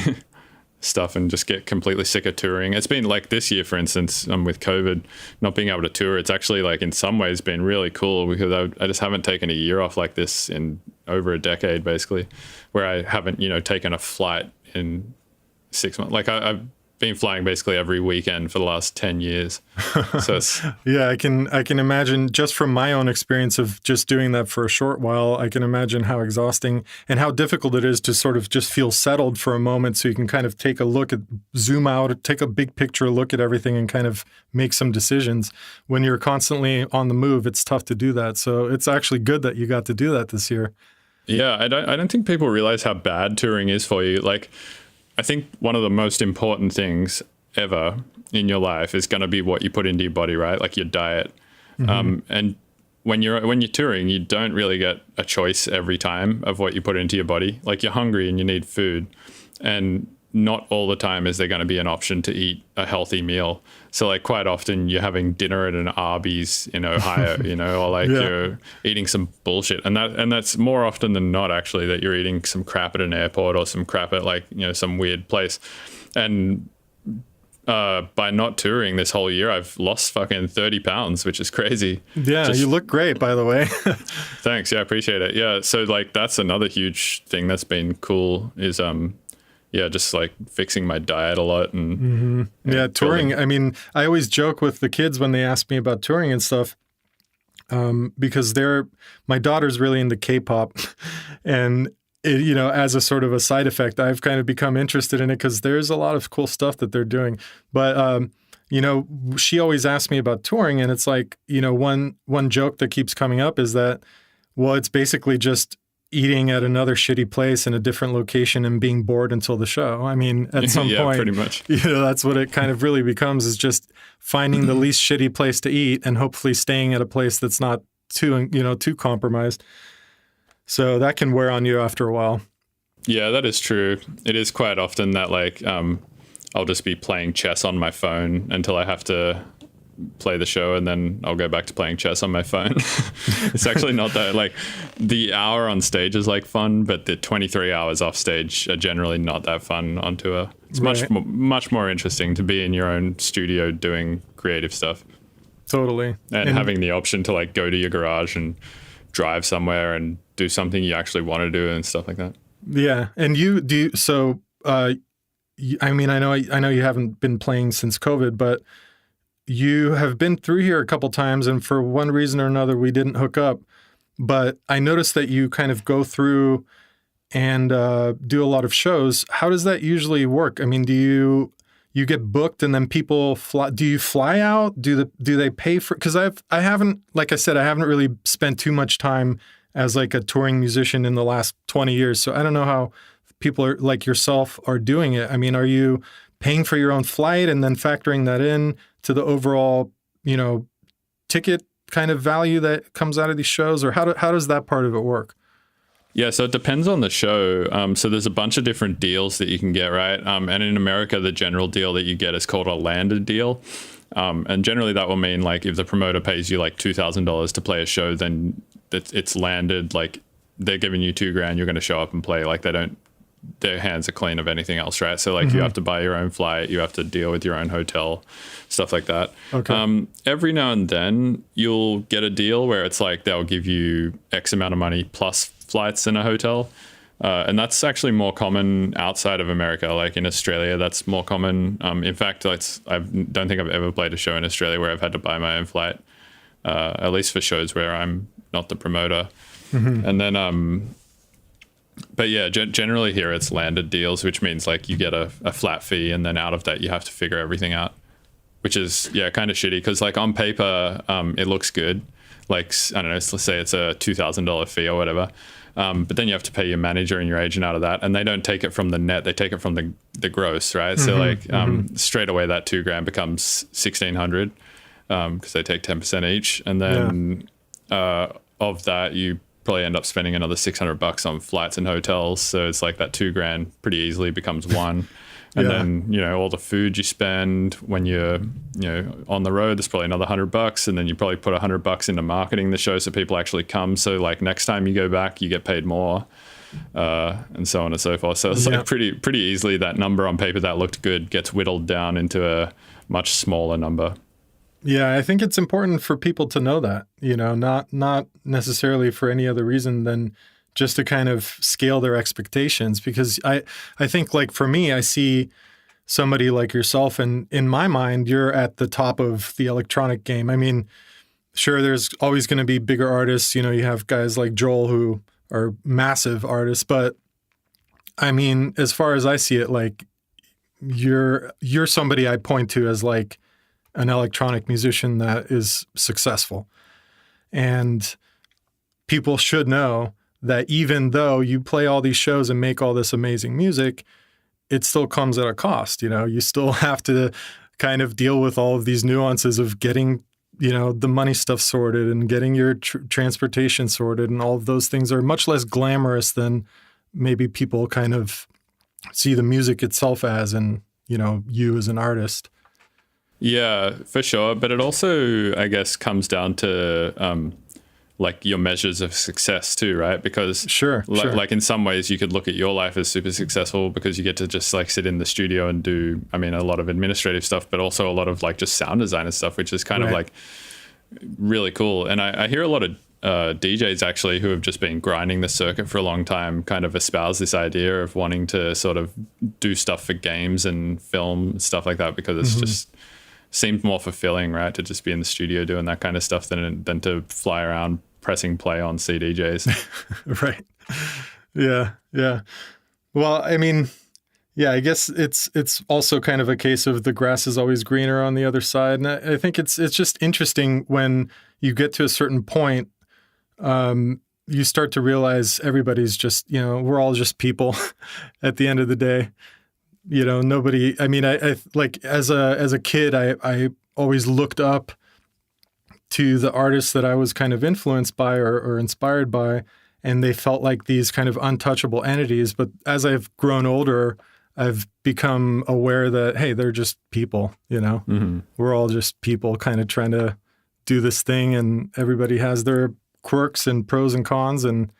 stuff and just get completely sick of touring. It's been this year, for instance, with COVID, not being able to tour, it's actually in some ways been really cool, because I just haven't taken a year off like this in over a decade, basically, where I haven't, taken a flight in 6 months. I've been flying basically every weekend for the last 10 years. So it's, yeah, I can imagine, just from my own experience of just doing that for a short while, I can imagine how exhausting and how difficult it is to sort of just feel settled for a moment, so you can kind of take a look at, zoom out, take a big picture look at everything and kind of make some decisions. When you're constantly on the move, it's tough to do that. So it's actually good that you got to do that this year. Yeah, I don't think people realize how bad touring is for you. I think one of the most important things ever in your life is going to be what you put into your body, right? Your diet. Mm-hmm. And when you're touring, you don't really get a choice every time of what you put into your body. You're hungry and you need food, and not all the time is there going to be an option to eat a healthy meal. So quite often you're having dinner at an Arby's in Ohio, or you're eating some bullshit. And that's more often than not, actually, that you're eating some crap at an airport or some crap at some weird place. And by not touring this whole year, I've lost fucking 30 pounds, which is crazy. Yeah, you look great, by the way. Thanks. Yeah, I appreciate it. Yeah. So that's another huge thing that's been cool is, just fixing my diet a lot and touring. I mean, I always joke with the kids when they ask me about touring and stuff, because my daughter's really into K-pop, and as a sort of a side effect, I've kind of become interested in it because there's a lot of cool stuff that they're doing. But she always asks me about touring, and it's one joke that keeps coming up is that, well, it's basically just eating at another shitty place in a different location and being bored until the show. I mean, at some point, pretty much. That's what it kind of really becomes, is just finding the least shitty place to eat and hopefully staying at a place that's not too compromised. So that can wear on you after a while. Yeah, that is true. It is quite often that I'll just be playing chess on my phone until I have to play the show, and then I'll go back to playing chess on my phone. It's actually not that, like, the hour on stage is like fun, but the 23 hours off stage are generally not that fun on tour. It's much more interesting to be in your own studio doing creative stuff. Totally. And having the option to like go to your garage and drive somewhere and do something you actually want to do and stuff like that. Yeah. And I mean, I know you haven't been playing since COVID, but you have been through here a couple times, and for one reason or another, we didn't hook up. But I noticed that you kind of go through and do a lot of shows. How does that usually work? I mean, do you get booked and then people fly? Do you fly out? Do they pay for? Because I haven't, like I said, I haven't really spent too much time as like a touring musician in the last 20 years, so I don't know how people are like yourself are doing it. I mean, are you paying for your own flight and then factoring that in to the overall, ticket kind of value that comes out of these shows, or how does that part of it work? Yeah, so it depends on the show. So there's a bunch of different deals that you can get, right? And in America, the general deal that you get is called a landed deal. And generally that will mean like if the promoter pays you like $2,000 to play a show, then it's landed, like they're giving you $2,000, you're going to show up and play. Like their hands are clean of anything else, right? So like you have to buy your own flight, you have to deal with your own hotel, stuff like that. Okay. Every now and then you'll get a deal where it's like they'll give you X amount of money plus flights in a hotel. And that's actually more common outside of America. Like in Australia, that's more common. In fact, I don't think I've ever played a show in Australia where I've had to buy my own flight, at least for shows where I'm not the promoter. And then, but yeah, generally here it's landed deals, which means like you get a flat fee, and then out of that you have to figure everything out, which is kind of shitty because like on paper it looks good. Like, I don't know, let's say it's a $2,000 fee or whatever. But then you have to pay your manager and your agent out of that, and they don't take it from the net; they take it from the gross, right? So like straight away that $2,000 becomes $1,600 because they take 10% each, and then of that you probably end up spending another $600 on flights and hotels. So it's like that $2,000 pretty easily becomes $1,000. And then, all the food you spend when you're, on the road, there's probably another $100. And then you probably put $100 into marketing the show so people actually come. So like next time you go back, you get paid more, and so on and so forth. So it's like pretty easily that number on paper that looked good gets whittled down into a much smaller number. Yeah, I think it's important for people to know that, not necessarily for any other reason than just to kind of scale their expectations. Because I think like for me, I see somebody like yourself, and in my mind, you're at the top of the electronic game. I mean, sure, there's always going to be bigger artists. You have guys like Joel who are massive artists, but I mean, as far as I see it, like you're somebody I point to as like an electronic musician that is successful. And people should know that even though you play all these shows and make all this amazing music, it still comes at a cost. You still have to kind of deal with all of these nuances of getting, the money stuff sorted and getting your transportation sorted. And all of those things are much less glamorous than maybe people kind of see the music itself as, and, you as an artist. Yeah, for sure. But it also, I guess, comes down to like your measures of success too, right? Because sure. Like in some ways you could look at your life as super successful because you get to just like sit in the studio and do, a lot of administrative stuff, but also a lot of like just sound design and stuff, which is kind of like really cool. And I hear a lot of DJs actually who have just been grinding the circuit for a long time kind of espouse this idea of wanting to sort of do stuff for games and film, stuff like that, because it's just seemed more fulfilling, right, to just be in the studio doing that kind of stuff than to fly around pressing play on CDJs. Right. Yeah. Well, I guess it's also kind of a case of the grass is always greener on the other side. And I think it's just interesting when you get to a certain point, you start to realize everybody's just, we're all just people at the end of the day. Nobody, I like as a kid, I always looked up to the artists that I was kind of influenced by or inspired by, and they felt like these kind of untouchable entities. But as I've grown older, I've become aware that, hey, they're just people, you know, we're all just people kind of trying to do this thing, and everybody has their quirks and pros and cons and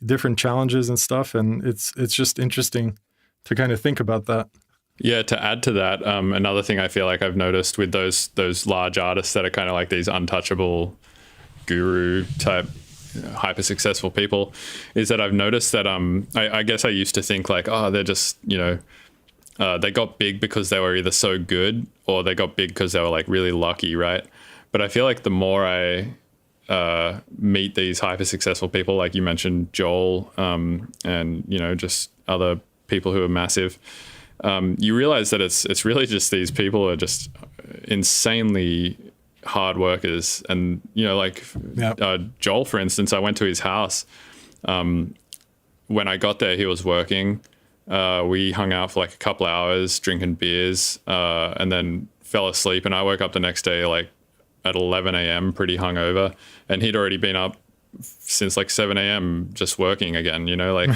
different challenges and stuff. And it's just interesting to kind of think about that. Yeah, to add to that, another thing I feel like I've noticed with those large artists that are kind of like these untouchable guru type hyper successful people is that I've noticed that I guess I used to think like, oh, they're just, you know, they got big because they were either so good or they got big because they were like really lucky, right? But I feel like the more I meet these hyper successful people, like you mentioned Joel, and you know, just other people who are massive, you realize that it's really just these people are just insanely hard workers. And you know, like Joel, for instance, I went to his house. When I got there, he was working. We hung out for like a couple hours drinking beers, and then fell asleep. And I woke up the next day like at 11 a.m. pretty hungover, and he'd already been up since like 7 a.m. just working again, you know, like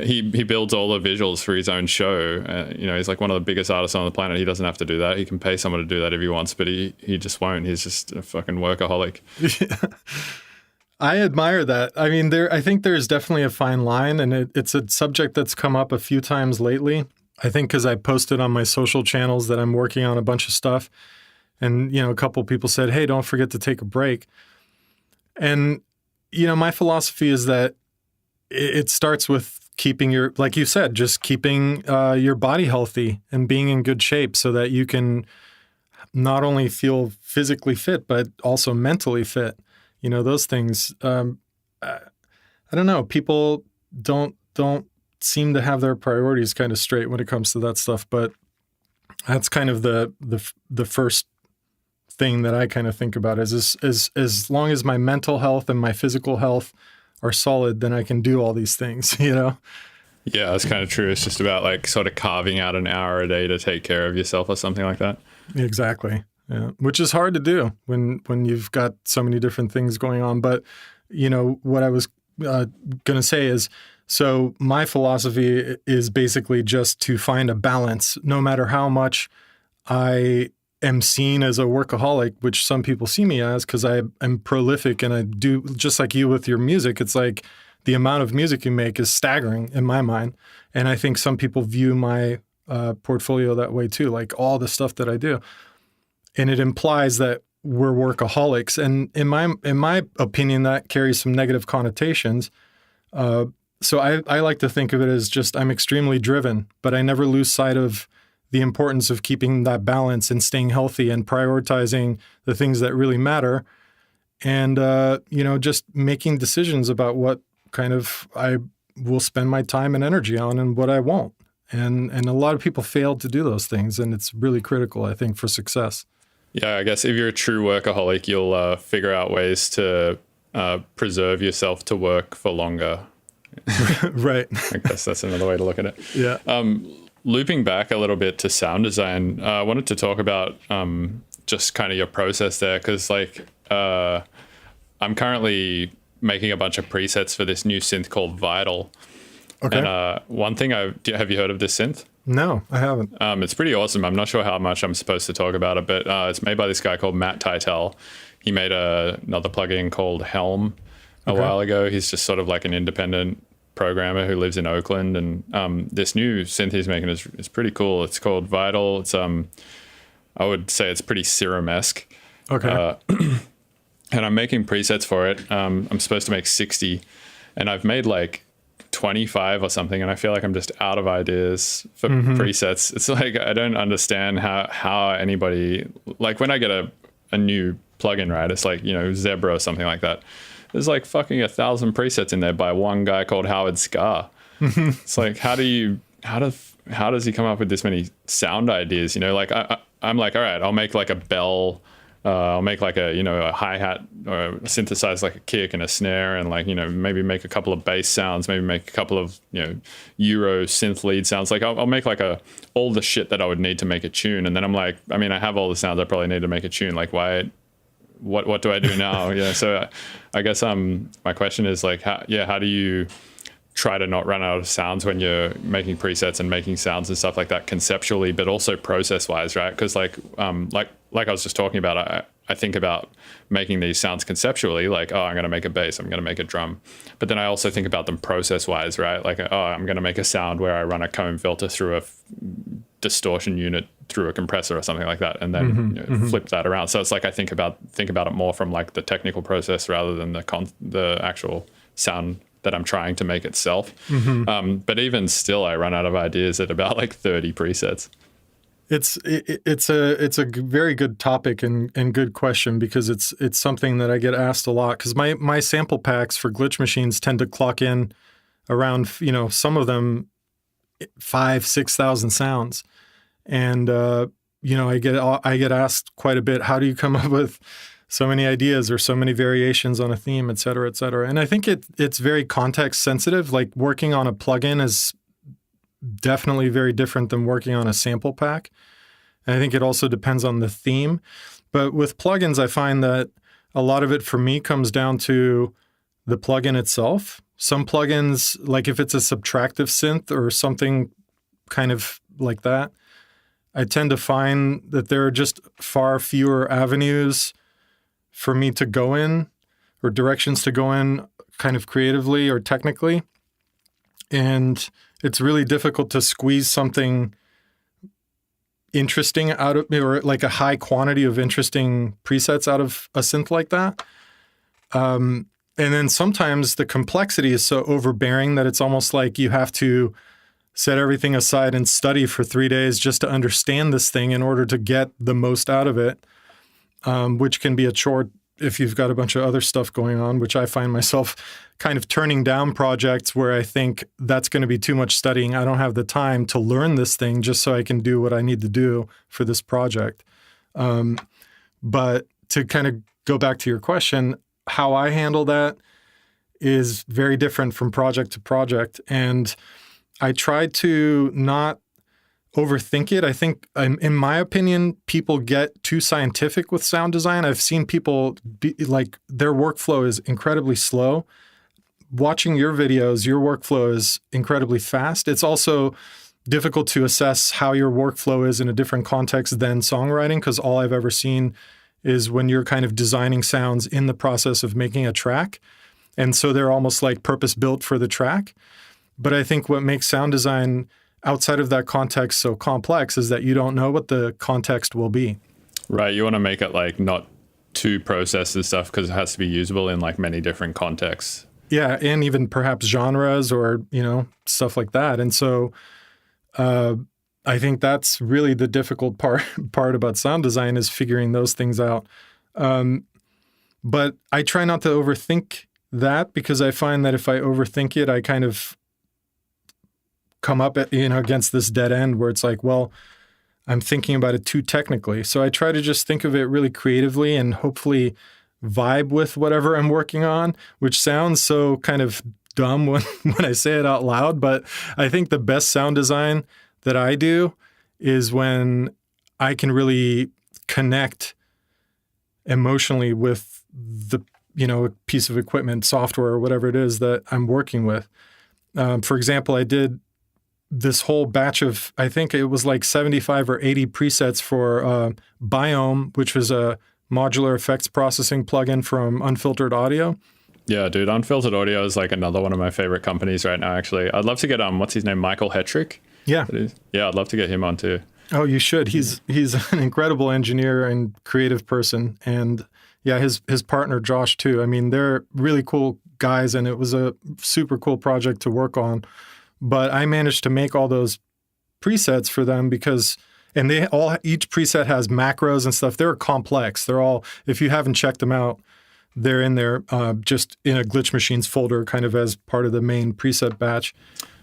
he builds all the visuals for his own show. You know, he's like one of the biggest artists on the planet. He doesn't have to do that. He can pay someone to do that if he wants, but he just won't. He's just a fucking workaholic. Yeah. I admire that. I mean, I think there's definitely a fine line, and it's a subject that's come up a few times lately. I think because I posted on my social channels that I'm working on a bunch of stuff, and you know, a couple of people said, "Hey, don't forget to take a break." And you know, my philosophy is that it starts with keeping your, like you said, just keeping your body healthy and being in good shape, so that you can not only feel physically fit but also mentally fit. You know, those things, I don't know, people don't seem to have their priorities kind of straight when it comes to that stuff. But that's kind of the first thing that I kind of think about is as long as my mental health and my physical health are solid, then I can do all these things, you know? Yeah, that's kind of true. It's just about like sort of carving out an hour a day to take care of yourself or something like that. Exactly. Yeah, which is hard to do when you've got so many different things going on. But, you know, what I was going to say is, so my philosophy is basically just to find a balance, no matter how much I am seen as a workaholic, which some people see me as, because I am prolific and I do, just like you with your music, it's like the amount of music you make is staggering in my mind. And I think some people view my portfolio that way too, like all the stuff that I do. And it implies that we're workaholics. And in my opinion, that carries some negative connotations. So I like to think of it as just, I'm extremely driven, but I never lose sight of the importance of keeping that balance and staying healthy and prioritizing the things that really matter. And, you know, just making decisions about what kind of I will spend my time and energy on and what I won't. And a lot of people fail to do those things. And it's really critical, I think, for success. Yeah, I guess if you're a true workaholic, you'll figure out ways to preserve yourself to work for longer. Right. I guess that's another way to look at it. Yeah. Looping back a little bit to sound design, I wanted to talk about just kind of your process there, because like I'm currently making a bunch of presets for this new synth called Vital. Okay. And one thing, have you heard of this synth? No, I haven't. It's pretty awesome. I'm not sure how much I'm supposed to talk about it, but it's made by this guy called Matt Teitel. He made another plugin called Helm a while ago. He's just sort of like an independent programmer who lives in Oakland. And this new synth he's making is pretty cool. It's called Vital. It's I would say it's pretty Serum-esque. Okay. And I'm making presets for it. I'm supposed to make 60, and I've made like 25 or something, and I feel like I'm just out of ideas for presets. It's like I don't understand how anybody, like when I get a new plugin, right, it's like, you know, Zebra or something like that, there's like fucking 1,000 presets in there by one guy called Howard Scar. It's like, how does he come up with this many sound ideas, you know? Like I'm like, all right, I'll make like a bell, I'll make like a hi-hat, or synthesize like a kick and a snare, and like, you know, maybe make a couple of bass sounds, maybe make a couple of, you know, Euro synth lead sounds. Like I'll make like all the shit that I would need to make a tune. And then I'm like, I mean, I have all the sounds I probably need to make a tune. Like what do I do now? Yeah. So I guess my question is like, how do you try to not run out of sounds when you're making presets and making sounds and stuff like that conceptually, but also process wise, right? Because like I was just talking about, I think about making these sounds conceptually, like, oh, I'm going to make a bass, I'm going to make a drum. But then I also think about them process wise, right? Like, oh, I'm going to make a sound where I run a comb filter through a distortion unit through a compressor or something like that, and then flip that around. So it's like I think about it more from like the technical process rather than the actual sound that I'm trying to make itself. But even still, I run out of ideas at about like 30 presets. It's a very good topic and good question, because it's something that I get asked a lot, because my sample packs for Glitchmachines tend to clock in around, some of them 5,000-6,000 sounds. And, I get asked quite a bit, how do you come up with so many ideas or so many variations on a theme, et cetera, et cetera. And I think it's very context sensitive. Like working on a plugin is definitely very different than working on a sample pack. And I think it also depends on the theme. But with plugins, I find that a lot of it for me comes down to the plugin itself. Some plugins, like if it's a subtractive synth or something kind of like that, I tend to find that there are just far fewer avenues for me to go in, or directions to go in kind of creatively or technically. And it's really difficult to squeeze something interesting out of, or like a high quantity of interesting presets out of a synth like that. And then sometimes the complexity is so overbearing that it's almost like you have to set everything aside and study for 3 days just to understand this thing in order to get the most out of it. Which can be a chore if you've got a bunch of other stuff going on, which I find myself kind of turning down projects where I think that's going to be too much studying. I don't have the time to learn this thing just so I can do what I need to do for this project. But to kind of go back to your question, how I handle that is very different from project to project. And I try to not overthink it. I think, in my opinion, people get too scientific with sound design. I've seen people like their workflow is incredibly slow. Watching your videos, your workflow is incredibly fast. It's also difficult to assess how your workflow is in a different context than songwriting, because all I've ever seen is when you're kind of designing sounds in the process of making a track. And so they're almost like purpose built for the track. But I think what makes sound design outside of that context so complex is that you don't know what the context will be. Right. You want to make it like not too processed and stuff, because it has to be usable in like many different contexts. Yeah. And even perhaps genres or, stuff like that. And so I think that's really the difficult part about sound design, is figuring those things out. But I try not to overthink that, because I find that if I overthink it, I kind of come up at, against this dead end where it's like, well, I'm thinking about it too technically. So I try to just think of it really creatively and hopefully vibe with whatever I'm working on, which sounds so kind of dumb when I say it out loud. But I think the best sound design that I do is when I can really connect emotionally with the, piece of equipment, software, or whatever it is that I'm working with. For example, I did this whole batch of, I think it was like 75 or 80 presets for Biome, which was a modular effects processing plugin from Unfiltered Audio. Yeah, dude, Unfiltered Audio is like another one of my favorite companies right now, actually. I'd love to get, what's his name, Michael Hetrick? Yeah. Yeah, I'd love to get him on too. Oh, you should. He's an incredible engineer and creative person. And yeah, his partner, Josh, too. I mean, they're really cool guys, and it was a super cool project to work on. But I managed to make all those presets for them because, and each preset has macros and stuff. They're complex. They're all, if you haven't checked them out, they're in there just in a Glitchmachines folder, kind of as part of the main preset batch.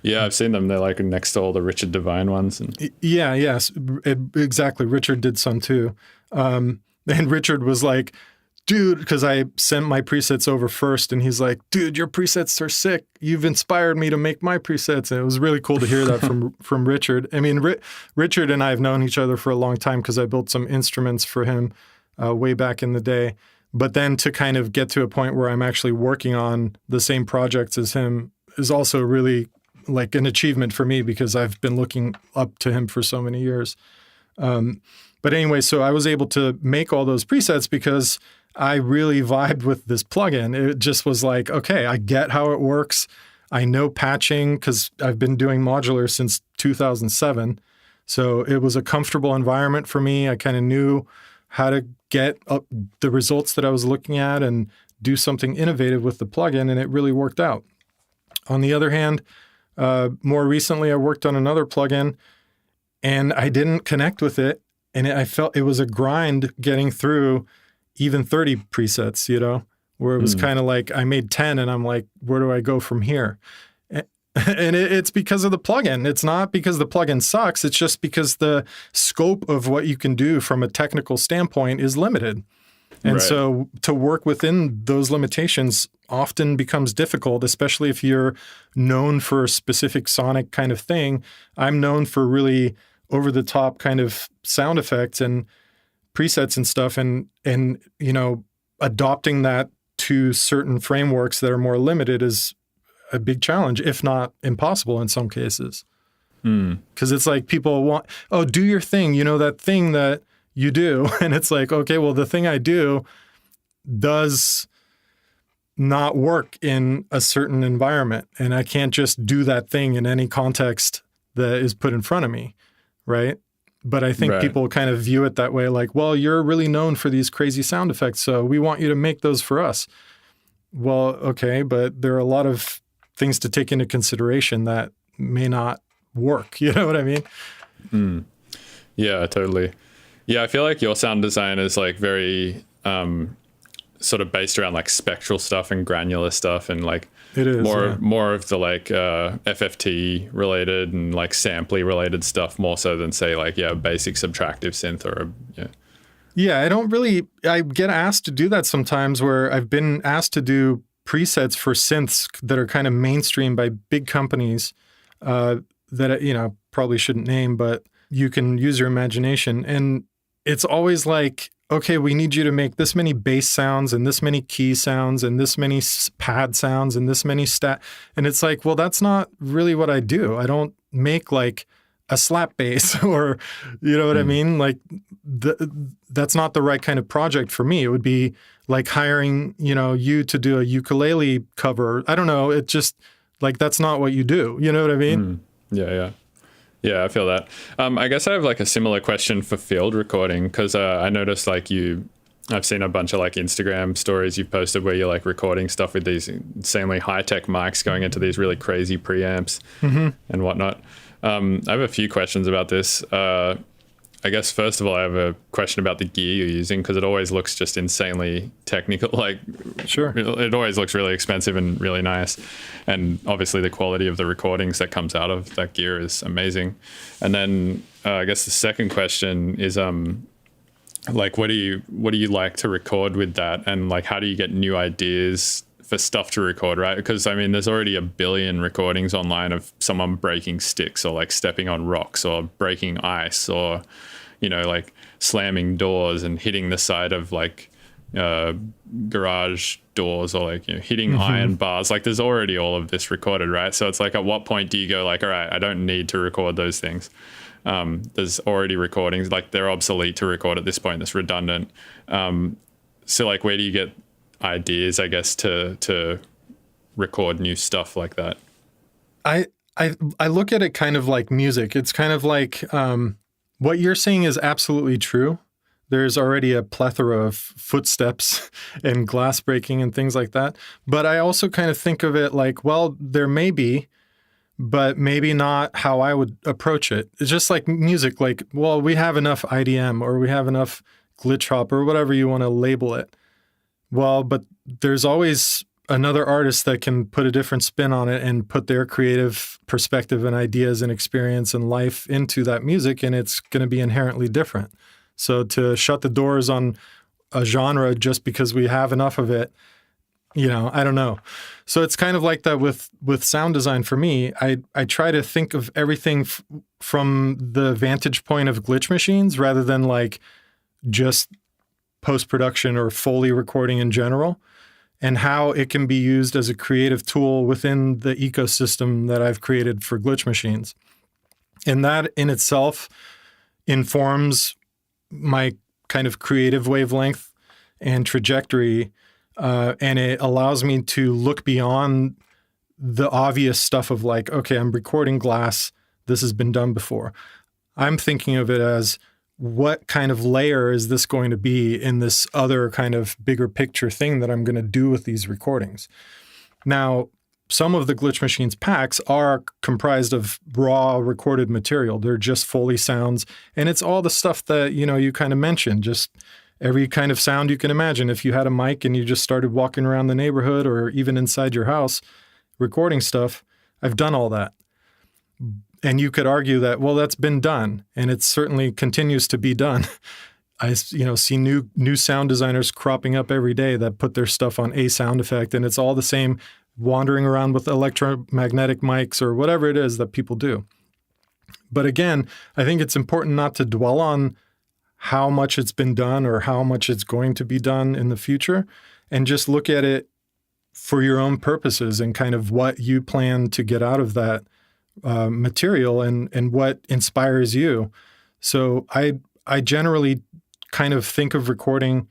Yeah, I've seen them. They're like next to all the Richard Devine ones. Yes, exactly. Richard did some too. And Richard was like, dude, because I sent my presets over first, and he's like, dude, your presets are sick. You've inspired me to make my presets. And it was really cool to hear that from Richard. I mean, Richard and I have known each other for a long time because I built some instruments for him way back in the day. But then to kind of get to a point where I'm actually working on the same projects as him is also really like an achievement for me because I've been looking up to him for so many years. But anyway, so I was able to make all those presets because I really vibed with this plugin. It just was like, okay, I get how it works. I know patching because I've been doing modular since 2007. So it was a comfortable environment for me. I kind of knew how to get up the results that I was looking at and do something innovative with the plugin, and it really worked out. On the other hand, more recently, I worked on another plugin, and I didn't connect with it, and I felt it was a grind getting through even 30 presets, you know, where it was kind of like I made 10, and I'm like, where do I go from here? And it's because of the plugin. It's not because the plugin sucks. It's just because the scope of what you can do from a technical standpoint is limited. And so to work within those limitations often becomes difficult, especially if you're known for a specific sonic kind of thing. I'm known for really over-the-top kind of sound effects and presets and stuff, and you know, adopting that to certain frameworks that are more limited is a big challenge, if not impossible in some cases. Because it's like people want, oh, do your thing, you know, that thing that you do. And it's like, okay, well, the thing I do does not work in a certain environment. And I can't just do that thing in any context that is put in front of me, right? But I think people kind of view it that way, like, well, you're really known for these crazy sound effects, so we want you to make those for us. Well, okay, but there are a lot of things to take into consideration that may not work. You know what I mean? Yeah, totally. Yeah, I feel like your sound design is like very sort of based around like spectral stuff and granular stuff, and like it is more of the like FFT related and like samply related stuff more so than say like basic subtractive synth or I get asked to do that sometimes, where I've been asked to do presets for synths that are kind of mainstream by big companies that, you know, probably shouldn't name, but you can use your imagination. And it's always like, okay, we need you to make this many bass sounds and this many key sounds and this many pad sounds and this many stat. And it's like, well, that's not really what I do. I don't make like a slap bass or, you know what I mean? Like that's not the right kind of project for me. It would be like hiring, you know, you to do a ukulele cover. I don't know. It just like, that's not what you do. You know what I mean? Yeah, I feel that. I guess I have like a similar question for field recording, because I noticed like I've seen a bunch of like Instagram stories you've posted where you're like recording stuff with these insanely high-tech mics going into these really crazy preamps and whatnot. I have a few questions about this. I guess first of all, I have a question about the gear you're using, because it always looks just insanely technical. Like, sure, it always looks really expensive and really nice. And obviously the quality of the recordings that comes out of that gear is amazing. And then I guess the second question is, like, what do you like to record with that? And like, how do you get new ideas for stuff to record, right? Because I mean, there's already a billion recordings online of someone breaking sticks or like stepping on rocks or breaking ice or, you know, like slamming doors and hitting the side of like garage doors or like, you know, hitting iron bars. Like there's already all of this recorded, right? So it's like, at what point do you go like, all right, I don't need to record those things. There's already recordings, like they're obsolete to record at this point. That's redundant. So like, where do you get ideas, I guess, to record new stuff like that? I look at it kind of like music. It's kind of like what you're saying is absolutely true. There's already a plethora of footsteps and glass breaking and things like that. But I also kind of think of it like, well, there may be, but maybe not how I would approach it. It's just like music, like, well, we have enough IDM or we have enough glitch hop or whatever you want to label it. Well, but there's always another artist that can put a different spin on it and put their creative perspective and ideas and experience and life into that music, and it's going to be inherently different. So to shut the doors on a genre just because we have enough of it, you know, I don't know. So it's kind of like that with sound design for me. I try to think of everything from the vantage point of Glitchmachines rather than like just post-production or Foley recording in general. and how it can be used as a creative tool within the ecosystem that I've created for Glitchmachines. And that in itself informs my kind of creative wavelength and trajectory, and it allows me to look beyond the obvious stuff of like, okay, I'm recording glass. This has been done before. I'm thinking of it as, what kind of layer is this going to be in this other kind of bigger picture thing that I'm going to do with these recordings? Now, some of the Glitchmachines packs are comprised of raw recorded material. They're just Foley sounds, and it's all the stuff that, you kind of mentioned, just every kind of sound you can imagine. If you had a mic and you just started walking around the neighborhood or even inside your house recording stuff, I've done all that. And you could argue that, well, that's been done, and it certainly continues to be done. I, see new sound designers cropping up every day that put their stuff on a sound effect, and it's all the same, wandering around with electromagnetic mics or whatever it is that people do. But again, I think it's important not to dwell on how much it's been done or how much it's going to be done in the future, and just look at it for your own purposes and kind of what you plan to get out of that material and what inspires you. So I generally kind of think of recording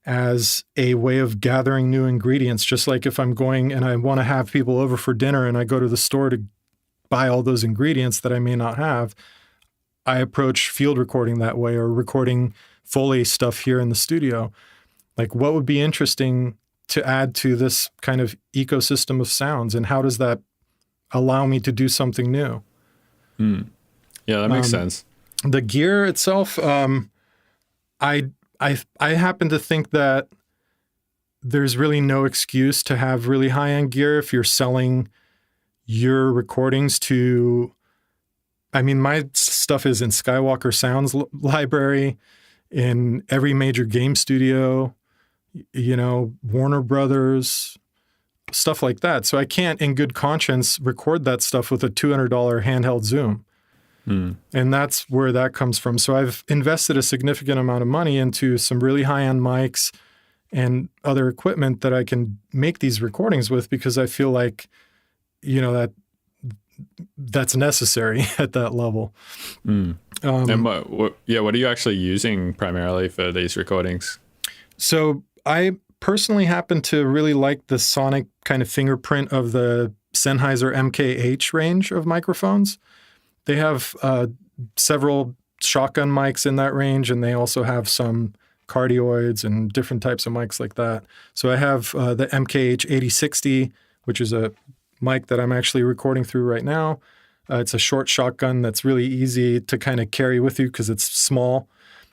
as a way of gathering new ingredients, just like if I'm going and I want to have people over for dinner and I go to the store to buy all those ingredients that I may not have, I approach field recording that way, or recording Foley stuff here in the studio. Like, what would be interesting to add to this kind of ecosystem of sounds, and how does that allow me to do something new? Yeah, that makes sense. The gear itself, I happen to think that there's really no excuse to have really high-end gear if you're selling your recordings to, my stuff is in Skywalker Sound's library, in every major game studio, Warner Brothers, stuff like that. So I can't, in good conscience, record that stuff with a $200 handheld Zoom. And that's where that comes from. So I've invested a significant amount of money into some really high-end mics and other equipment that I can make these recordings with, because I feel like, that's necessary at that level. And what are you actually using primarily for these recordings? So I personally happen to really like the sonic kind of fingerprint of the Sennheiser MKH range of microphones. They have several shotgun mics in that range, and they also have some cardioids and different types of mics like that. So I have the MKH 8060, which is a mic that I'm actually recording through right now. It's a short shotgun that's really easy to kind of carry with you because it's small.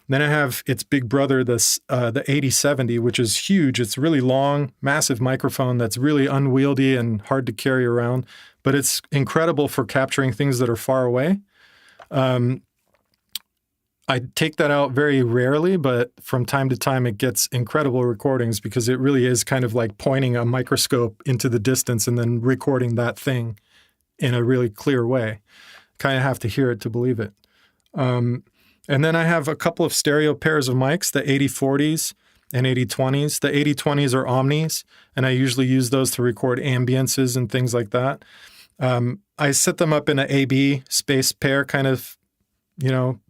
Then I have its big brother, the 8070, which is huge. It's really long, massive microphone that's really unwieldy and hard to carry around, but it's incredible for capturing things that are far away. I take that out very rarely, but from time to time it gets incredible recordings, because it really is kind of like pointing a microscope into the distance and then recording that thing in a really clear way. Kind of have to hear it to believe it. And then I have a couple of stereo pairs of mics, the 8040s and 8020s. The 8020s are Omnis, and I usually use those to record ambiences and things like that. I set them up in an AB space pair kind of,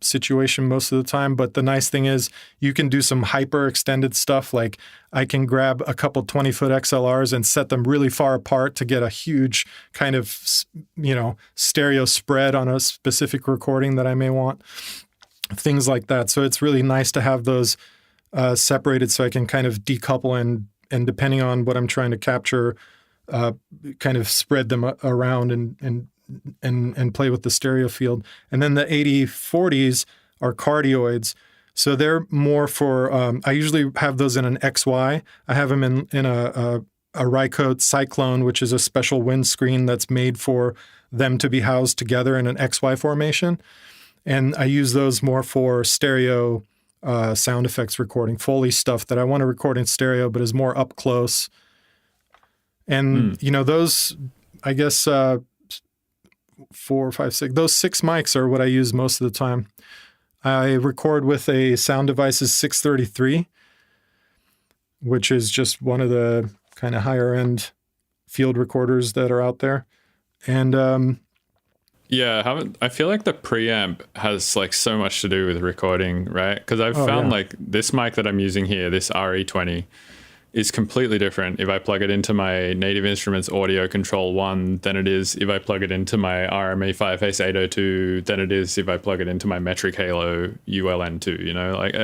situation most of the time. But the nice thing is you can do some hyper extended stuff. Like I can grab a couple 20-foot XLRs and set them really far apart to get a huge kind of, stereo spread on a specific recording that I may want. Things like that. So it's really nice to have those separated, so I can kind of decouple and depending on what I'm trying to capture, kind of spread them around and play with the stereo field. And then the 8040s are cardioids. So they're more for, I usually have those in an XY. I have them in a Rycote Cyclone, which is a special windscreen that's made for them to be housed together in an XY formation. And I use those more for stereo sound effects recording, Foley stuff that I want to record in stereo, but is more up close. And, those, I guess, 4, 5, 6, those 6 mics are what I use most of the time. I record with a Sound Devices 633, which is just one of the kind of higher end field recorders that are out there. And I feel like the preamp has like so much to do with recording, right? Because I've found like this mic that I'm using here, this RE20, is completely different if I plug it into my Native Instruments Audio Control 1 than it is if I plug it into my RME 5-Face 802 than it is if I plug it into my Metric Halo ULN2, you know, like,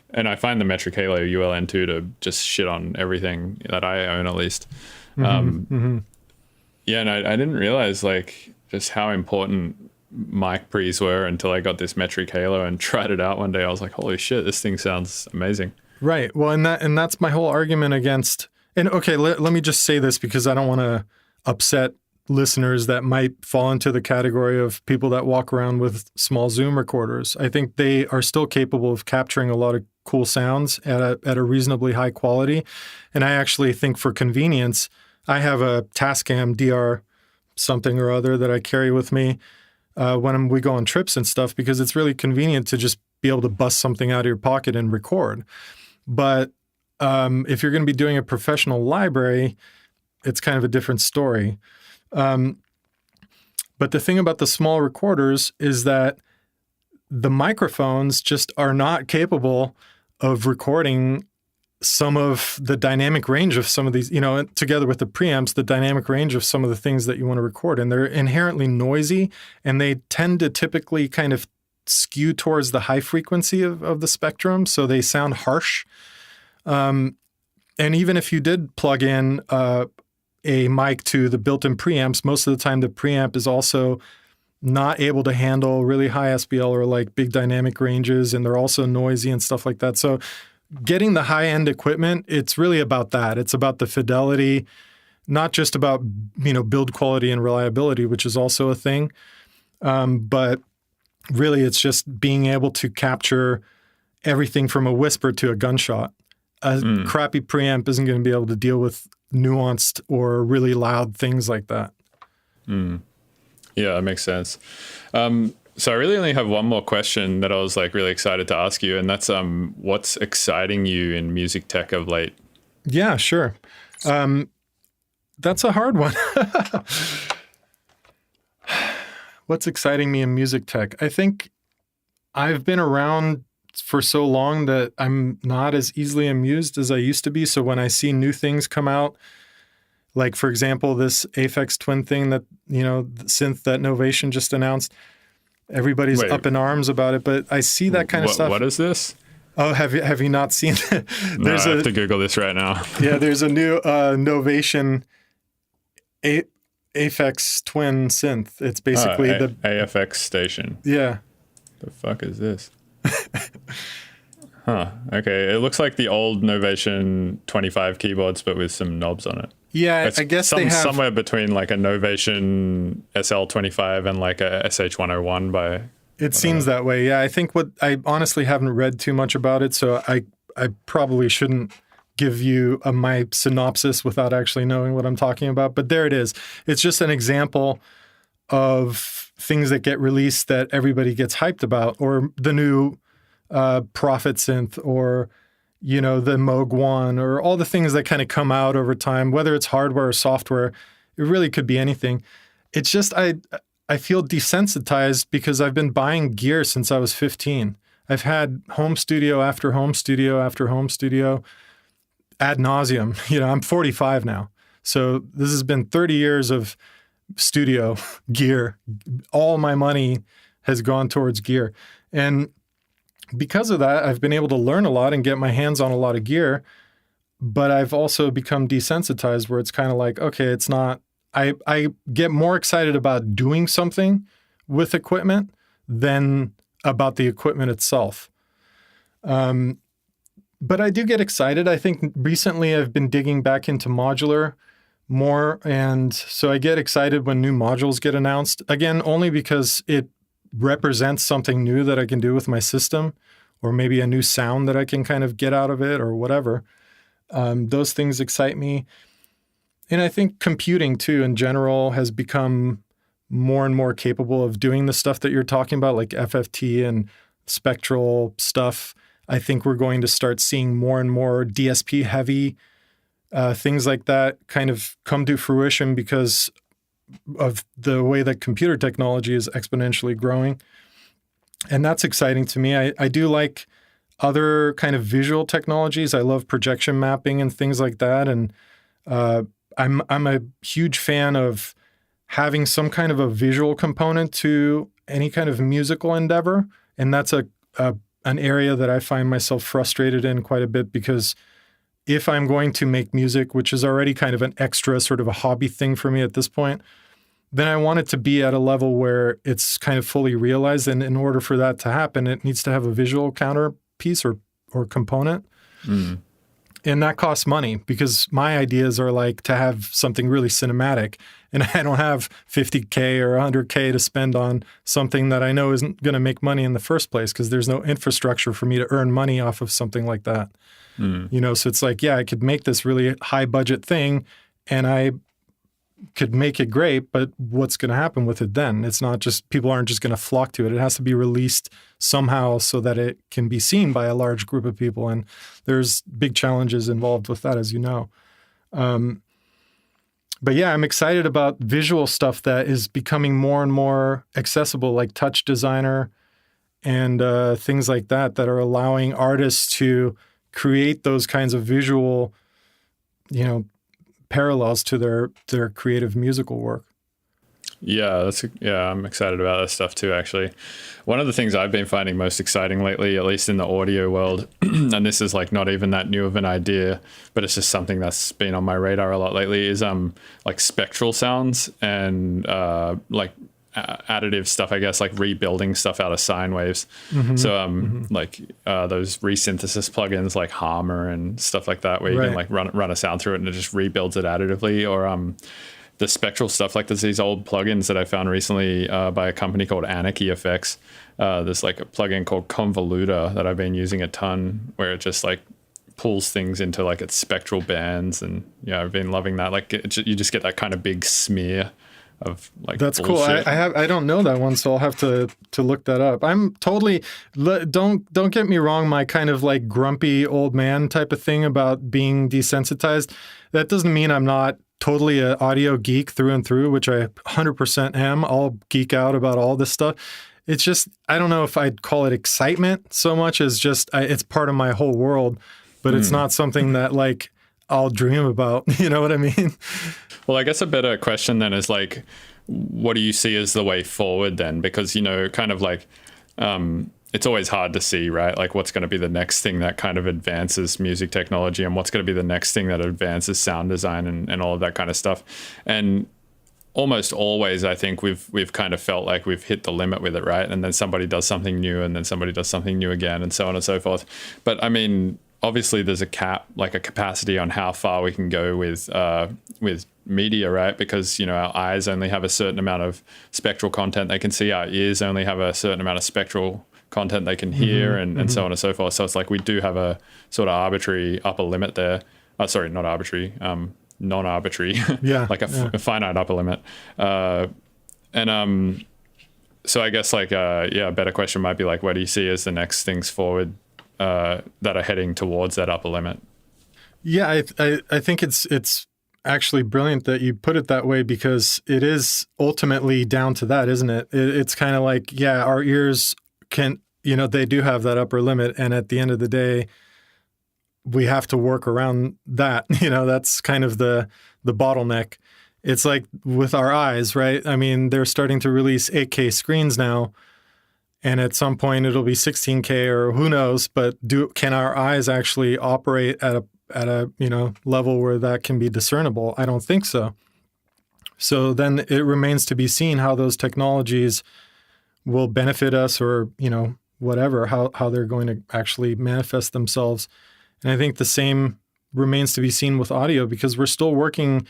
and I find the Metric Halo ULN2 to just shit on everything that I own, at least. Yeah, and I didn't realize like just how important mic pre's were until I got this Metric Halo and tried it out one day. I was like, holy shit, this thing sounds amazing. Right. Well, and that's my whole argument against. And okay, let me just say this because I don't want to upset listeners that might fall into the category of people that walk around with small Zoom recorders. I think they are still capable of capturing a lot of cool sounds at a reasonably high quality. And I actually think for convenience, I have a Tascam DR something or other that I carry with me when we go on trips and stuff, because it's really convenient to just be able to bust something out of your pocket and record. But if you're going to be doing a professional library, it's kind of a different story. But the thing about the small recorders is that the microphones just are not capable of recording some of the dynamic range of some of these, you know, together with the preamps, the dynamic range of some of the things that you want to record. And they're inherently noisy, and they tend to typically kind of skew towards the high frequency of the spectrum, so they sound harsh. And even if you did plug in a mic to the built-in preamps, most of the time the preamp is also not able to handle really high SBL or like big dynamic ranges, and they're also noisy and stuff like that. So getting the high-end equipment, it's really about that. It's about the fidelity, not just about, you know, build quality and reliability, which is also a thing, but really, it's just being able to capture everything from a whisper to a gunshot. A crappy preamp isn't going to be able to deal with nuanced or really loud things like that. Yeah, that makes sense. So I really only have one more question that I was like really excited to ask you, and that's what's exciting you in music tech of late? Yeah, sure. That's a hard one. What's exciting me in music tech? I think I've been around for so long that I'm not as easily amused as I used to be. So when I see new things come out, like for example, this Aphex Twin thing that, you know, the synth that Novation just announced, everybody's up in arms about it. But I see that kind of stuff. What is this? Oh, have you not seen it? No, I have to Google this right now. Yeah, there's a new Novation Aphex Twin synth. It's basically the AFX station. Yeah. The fuck is this? Huh. Okay. It looks like the old Novation 25 keyboards, but with some knobs on it. Yeah, it's I guess they have somewhere between like a Novation SL25 and like a SH101 by. It seems that way. Yeah, I think I honestly haven't read too much about it, so I probably shouldn't give you my synopsis without actually knowing what I'm talking about. But there it is. It's just an example of things that get released that everybody gets hyped about, or the new Prophet synth, or you know, the Moog One, or all the things that kind of come out over time, whether it's hardware or software. It really could be anything. It's just I feel desensitized because I've been buying gear since I was 15. I've had home studio after home studio after home studio ad nauseum. You know, I'm 45 now. So this has been 30 years of studio gear. All my money has gone towards gear. And because of that, I've been able to learn a lot and get my hands on a lot of gear. But I've also become desensitized where it's kind of like, okay, it's not, I get more excited about doing something with equipment than about the equipment itself. But I do get excited. I think recently I've been digging back into modular more. And so I get excited when new modules get announced. Again, only because it represents something new that I can do with my system, or maybe a new sound that I can kind of get out of it or whatever. Those things excite me. And I think computing too in general has become more and more capable of doing the stuff that you're talking about, like FFT and spectral stuff. I think we're going to start seeing more and more DSP heavy things like that kind of come to fruition because of the way that computer technology is exponentially growing. And that's exciting to me. I do like other kind of visual technologies. I love projection mapping and things like that. And I'm a huge fan of having some kind of a visual component to any kind of musical endeavor. And that's an area that I find myself frustrated in quite a bit, because if I'm going to make music, which is already kind of an extra sort of a hobby thing for me at this point, then I want it to be at a level where it's kind of fully realized. And in order for that to happen, it needs to have a visual counterpiece or component. And that costs money, because my ideas are like to have something really cinematic, and I don't have $50K or $100K to spend on something that I know isn't going to make money in the first place, because there's no infrastructure for me to earn money off of something like that. So it's like, yeah, I could make this really high budget thing and I could make it great, but what's going to happen with it then? It's not just, people aren't just going to flock to it. It has to be released somehow so that it can be seen by a large group of people. And there's big challenges involved with that, as you know. But yeah, I'm excited about visual stuff that is becoming more and more accessible, like Touch Designer and things like that are allowing artists to create those kinds of visual, parallels to their creative musical work. Yeah, I'm excited about that stuff too, actually. One of the things I've been finding most exciting lately, at least in the audio world, and this is like not even that new of an idea, but it's just something that's been on my radar a lot lately, is like spectral sounds and like additive stuff, I guess, like rebuilding stuff out of sine waves. Like those resynthesis plugins like Harmor and stuff like that, where you can like run a sound through it and it just rebuilds it additively. Or the spectral stuff, like there's these old plugins that I found recently by a company called Anarchy Effects. There's like a plugin called Convoluta that I've been using a ton, where it just like pulls things into like its spectral bands. And yeah, I've been loving that. Like you just get that kind of big smear of like, that's bullshit. Cool. I don't know that one, so I'll have to look that up. I'm totally, don't get me wrong, my kind of like grumpy old man type of thing about being desensitized, that doesn't mean I'm not totally an audio geek through and through, which I 100% am. I'll geek out about all this stuff. It's just, I don't know if I'd call it excitement so much as just, it's part of my whole world, but it's not something that like I'll dream about. You know what I mean? Well, I guess a better question then is like, what do you see as the way forward then? Because, kind of like, it's always hard to see, right? Like what's going to be the next thing that kind of advances music technology, and what's going to be the next thing that advances sound design and all of that kind of stuff. And almost always, I think we've kind of felt like we've hit the limit with it, right? And then somebody does something new, and then somebody does something new again, and so on and so forth. But I mean, obviously there's a cap, like a capacity on how far we can go with media, right? Because, our eyes only have a certain amount of spectral content they can see. Our ears only have a certain amount of spectral content they can hear, and so on and so forth. So it's like we do have a sort of arbitrary upper limit there. Sorry, not arbitrary, non-arbitrary. Yeah. Like a finite upper limit. So I guess like, a better question might be like, what do you see as the next things forward that are heading towards that upper limit? Yeah, I think it's actually brilliant that you put it that way, because it is ultimately down to that, isn't it? It's kind of like, yeah, our ears can, they do have that upper limit. And at the end of the day, we have to work around that. That's kind of the bottleneck. It's like with our eyes, right? I mean, they're starting to release 8K screens now. And at some point it'll be 16K or who knows, but can our eyes actually operate at a level where that can be discernible? I don't think so. So then it remains to be seen how those technologies will benefit us, or, whatever, how they're going to actually manifest themselves. And I think the same remains to be seen with audio, because we're still working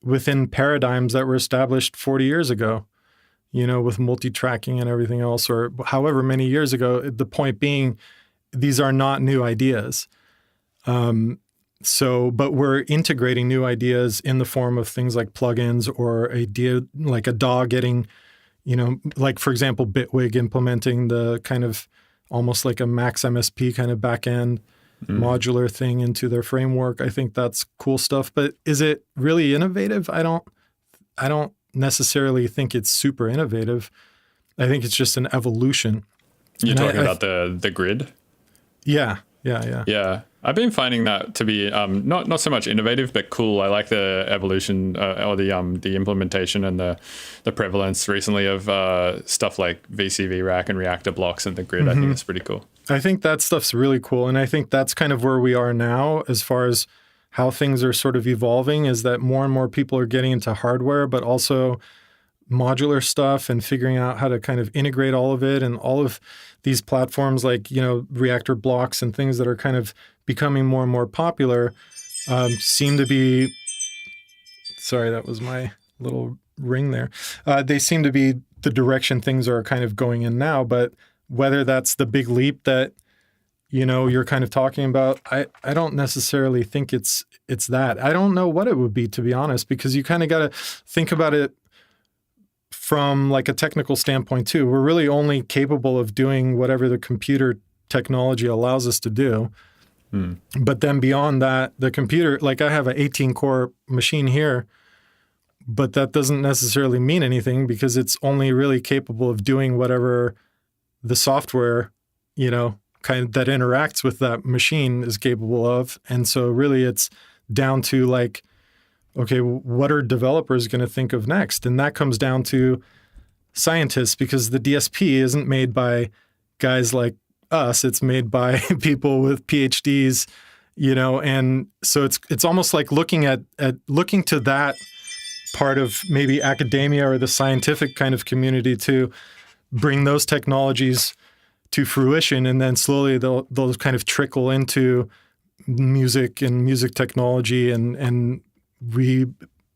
within paradigms that were established 40 years ago, with multi-tracking and everything else, or however many years ago. The point being, these are not new ideas. But we're integrating new ideas in the form of things like plugins, or like a DAW getting, like, for example, Bitwig implementing the kind of almost like a Max MSP kind of back end. modular thing into their framework. I think that's cool stuff. But is it really innovative? I don't necessarily think it's super innovative. I think it's just an evolution. You're talking about the grid? Yeah. Yeah. I've been finding that to be not so much innovative, but cool. I like the evolution or the implementation and the prevalence recently of stuff like VCV rack and reactor blocks and the grid. I think it's pretty cool. I think that stuff's really cool. And I think that's kind of where we are now as far as how things are sort of evolving, is that more and more people are getting into hardware, but also modular stuff and figuring out how to kind of integrate all of it. And all of these platforms like, reactor blocks and things that are kind of becoming more and more popular seem to be, sorry, that was my little ring there. They seem to be the direction things are kind of going in now. But whether that's the big leap that, you're kind of talking about, I don't necessarily think it's that. I don't know what it would be, to be honest, because you kind of got to think about it from like a technical standpoint too. We're really only capable of doing whatever the computer technology allows us to do. But then beyond that, the computer, like I have an 18-core machine here, but that doesn't necessarily mean anything because it's only really capable of doing whatever the software, kind of that interacts with that machine is capable of. And so really it's down to like, okay, what are developers going to think of next? And that comes down to scientists, because the DSP isn't made by guys like us. It's made by people with PhDs, and so it's almost like looking to that part of maybe academia or the scientific kind of community to bring those technologies to fruition, and then slowly they'll kind of trickle into music and music technology, and we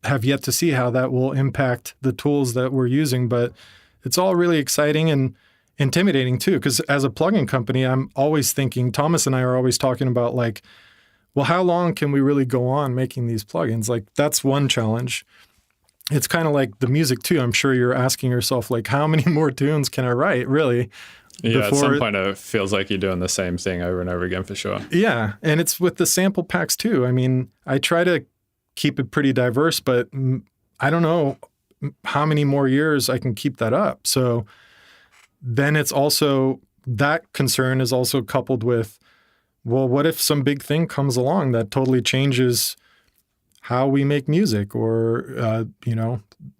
have yet to see how that will impact the tools that we're using. But it's all really exciting and intimidating too, because as a plugin company, I'm always thinking, Thomas and I are always talking about like, well, how long can we really go on making these plugins? Like that's one challenge. It's kind of like the music too. I'm sure you're asking yourself, like, how many more tunes can I write, really? Yeah, at some point it feels like you're doing the same thing over and over again for sure. Yeah, and it's with the sample packs too. I mean, I try to keep it pretty diverse, but I don't know how many more years I can keep that up. So then it's also, that concern is also coupled with, well, what if some big thing comes along that totally changes how we make music or,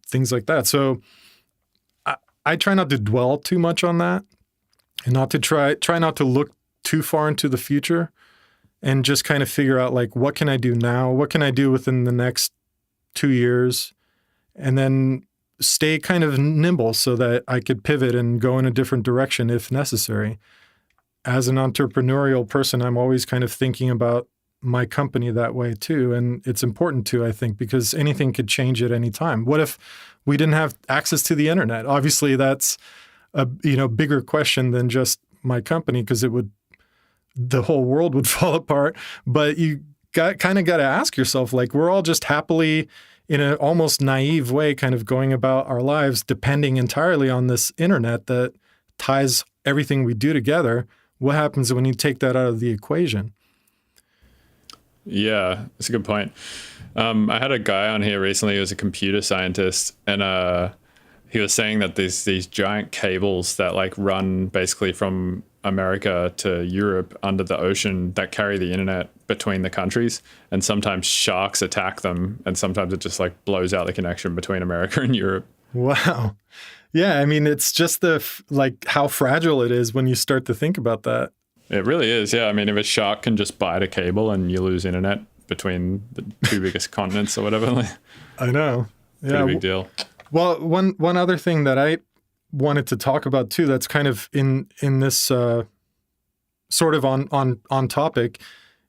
things like that. So I try not to dwell too much on that and not to try not to look too far into the future, and just kind of figure out like, what can I do now? What can I do within the next 2 years? And then stay kind of nimble so that I could pivot and go in a different direction if necessary. As an entrepreneurial person, I'm always kind of thinking about my company that way too. And it's important too, I think, because anything could change at any time. What if we didn't have access to the internet? Obviously, that's a bigger question than just my company, because the whole world would fall apart. But you kind of got to ask yourself, like, we're all just happily, in an almost naive way, kind of going about our lives depending entirely on this internet that ties everything we do together. What happens when you take that out of the equation? Yeah, that's a good point. I had a guy on here recently who was a computer scientist, and he was saying that there's these giant cables that like run basically from America to Europe under the ocean that carry the internet between the countries, and sometimes sharks attack them, and sometimes it just like blows out the connection between America and Europe. Wow. Yeah, I mean, it's just like how fragile it is when you start to think about that. It really is. Yeah, I mean, if a shark can just bite a cable and you lose internet between the two biggest continents or whatever, I know. Yeah, pretty big deal. Well, one other thing that I wanted to talk about too, that's kind of in this sort of on topic,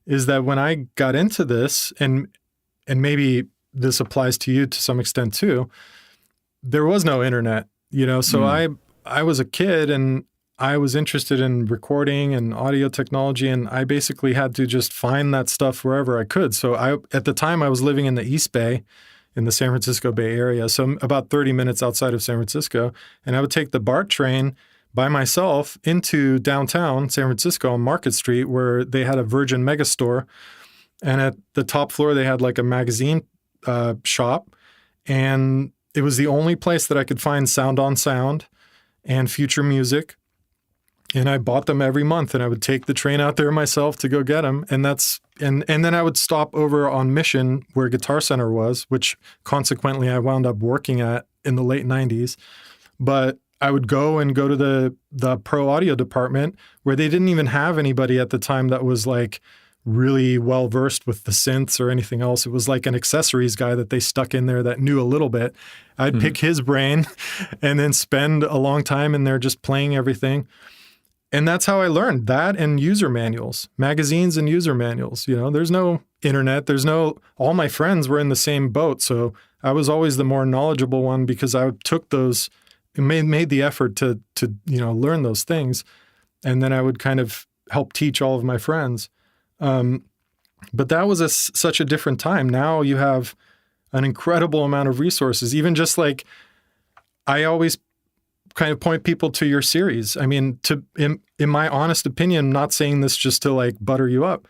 is that when I got into this, and maybe this applies to you to some extent too, there was no internet, so I was a kid and I was interested in recording and audio technology, and I basically had to just find that stuff wherever I could. So at the time I was living in the East Bay, in the San Francisco Bay Area, so about 30 minutes outside of San Francisco, and I would take the BART train by myself into downtown San Francisco on Market Street, where they had a Virgin Megastore. And at the top floor, they had like a magazine shop. And it was the only place that I could find Sound on Sound and Future Music. And I bought them every month, and I would take the train out there myself to go get them. And then I would stop over on Mission where Guitar Center was, which consequently I wound up working at in the late 90s. But I would go to the pro audio department where they didn't even have anybody at the time that was like really well versed with the synths or anything else. It was like an accessories guy that they stuck in there that knew a little bit. I'd pick his brain and then spend a long time in there just playing everything. And that's how I learned that, and user manuals, magazines and user manuals. You know, there's no internet. All my friends were in the same boat. So I was always the more knowledgeable one because I took those, made the effort to learn those things. And then I would kind of help teach all of my friends. But that was such a different time. Now you have an incredible amount of resources, even just like I always kind of point people to your series. I mean, in my honest opinion, not saying this just to like butter you up.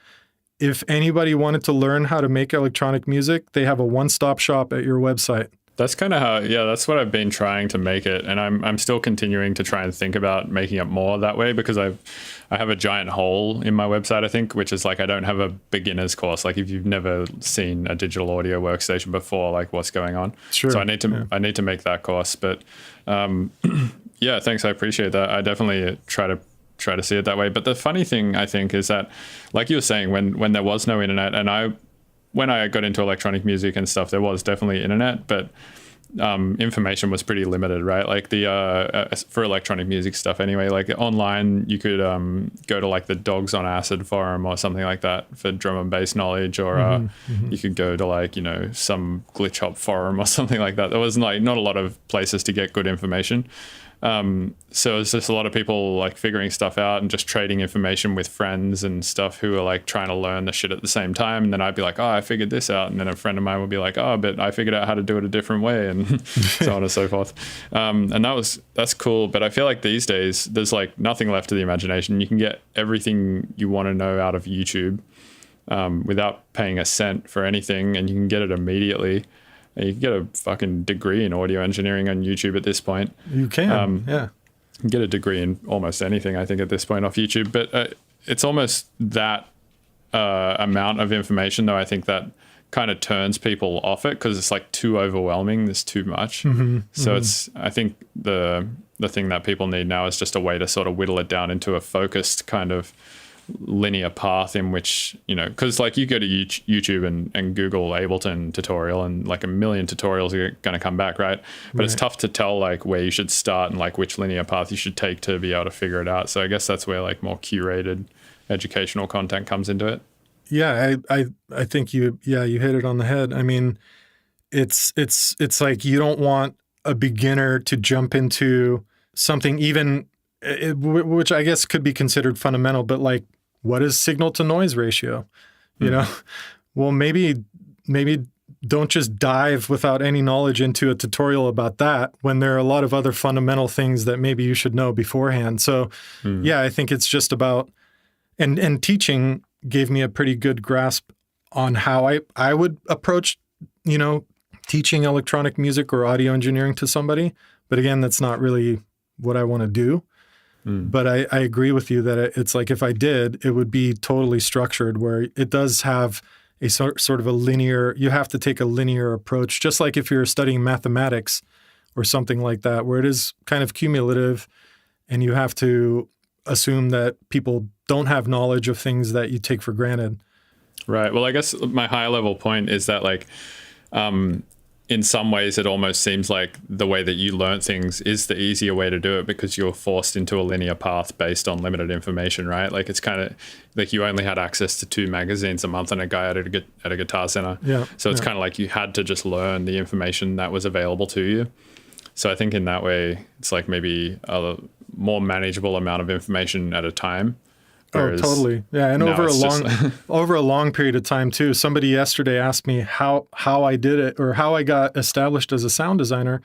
If anybody wanted to learn how to make electronic music, they have a one-stop shop at your website. That's kind of how, that's what I've been trying to make it. And I'm still continuing to try and think about making it more that way, because I have a giant hole in my website, I think, which is like, I don't have a beginner's course. Like if you've never seen a digital audio workstation before, like what's going on. Sure. So I need to make that course. But yeah, thanks. I appreciate that. I definitely try to see it that way. But the funny thing, I think, is that, like you were saying, when there was no internet, and when I got into electronic music and stuff, there was definitely internet, but information was pretty limited, right? Like for electronic music stuff anyway, like online, you could go to like the Dogs on Acid forum or something like that for drum and bass knowledge, or you could go to like, some glitch hop forum or something like that. There was like not a lot of places to get good information. So it's just a lot of people like figuring stuff out and just trading information with friends and stuff who are like trying to learn the shit at the same time. And then I'd be like, oh, I figured this out. And then a friend of mine would be like, oh, but I figured out how to do it a different way, and so on and so forth. And that's cool. But I feel like these days there's like nothing left to the imagination. You can get everything you want to know out of YouTube without paying a cent for anything, and you can get it immediately. You can get a fucking degree in audio engineering on YouTube at this point. You can, yeah. You can get a degree in almost anything, I think, at this point off YouTube. But it's almost that amount of information, though, I think that kind of turns people off it, because it's like too overwhelming. There's too much. So it's, I think the thing that people need now is just a way to sort of whittle it down into a focused kind of linear path in which, because like you go to YouTube and Google Ableton tutorial, and like a million tutorials are going to come back, right? But it's tough to tell like where you should start and like which linear path you should take to be able to figure it out. So I guess that's where like more curated educational content comes into it. Yeah, I think you hit it on the head. I mean, it's like you don't want a beginner to jump into something even which I guess could be considered fundamental, but like, what is signal to noise ratio? Well, maybe don't just dive without any knowledge into a tutorial about that, when there are a lot of other fundamental things that maybe you should know beforehand. So yeah, I think it's just about, and teaching gave me a pretty good grasp on how I would approach, teaching electronic music or audio engineering to somebody. But again, that's not really what I want to do. But I agree with you that it's like, if I did, it would be totally structured, where it does have a sort of a linear, you have to take a linear approach, just like if you're studying mathematics or something like that, where it is kind of cumulative, and you have to assume that people don't have knowledge of things that you take for granted. Right. Well, I guess my high level point is that like, in some ways, it almost seems like the way that you learn things is the easier way to do it, because you're forced into a linear path based on limited information, right? Like it's kind of like you only had access to 2 magazines a month and a guy at a guitar center. Yeah. So it's kind of like you had to just learn the information that was available to you. So I think in that way, it's like maybe a more manageable amount of information at a time. Oh, totally. Yeah. And over a long period of time too. Somebody yesterday asked me how I did it, or how I got established as a sound designer.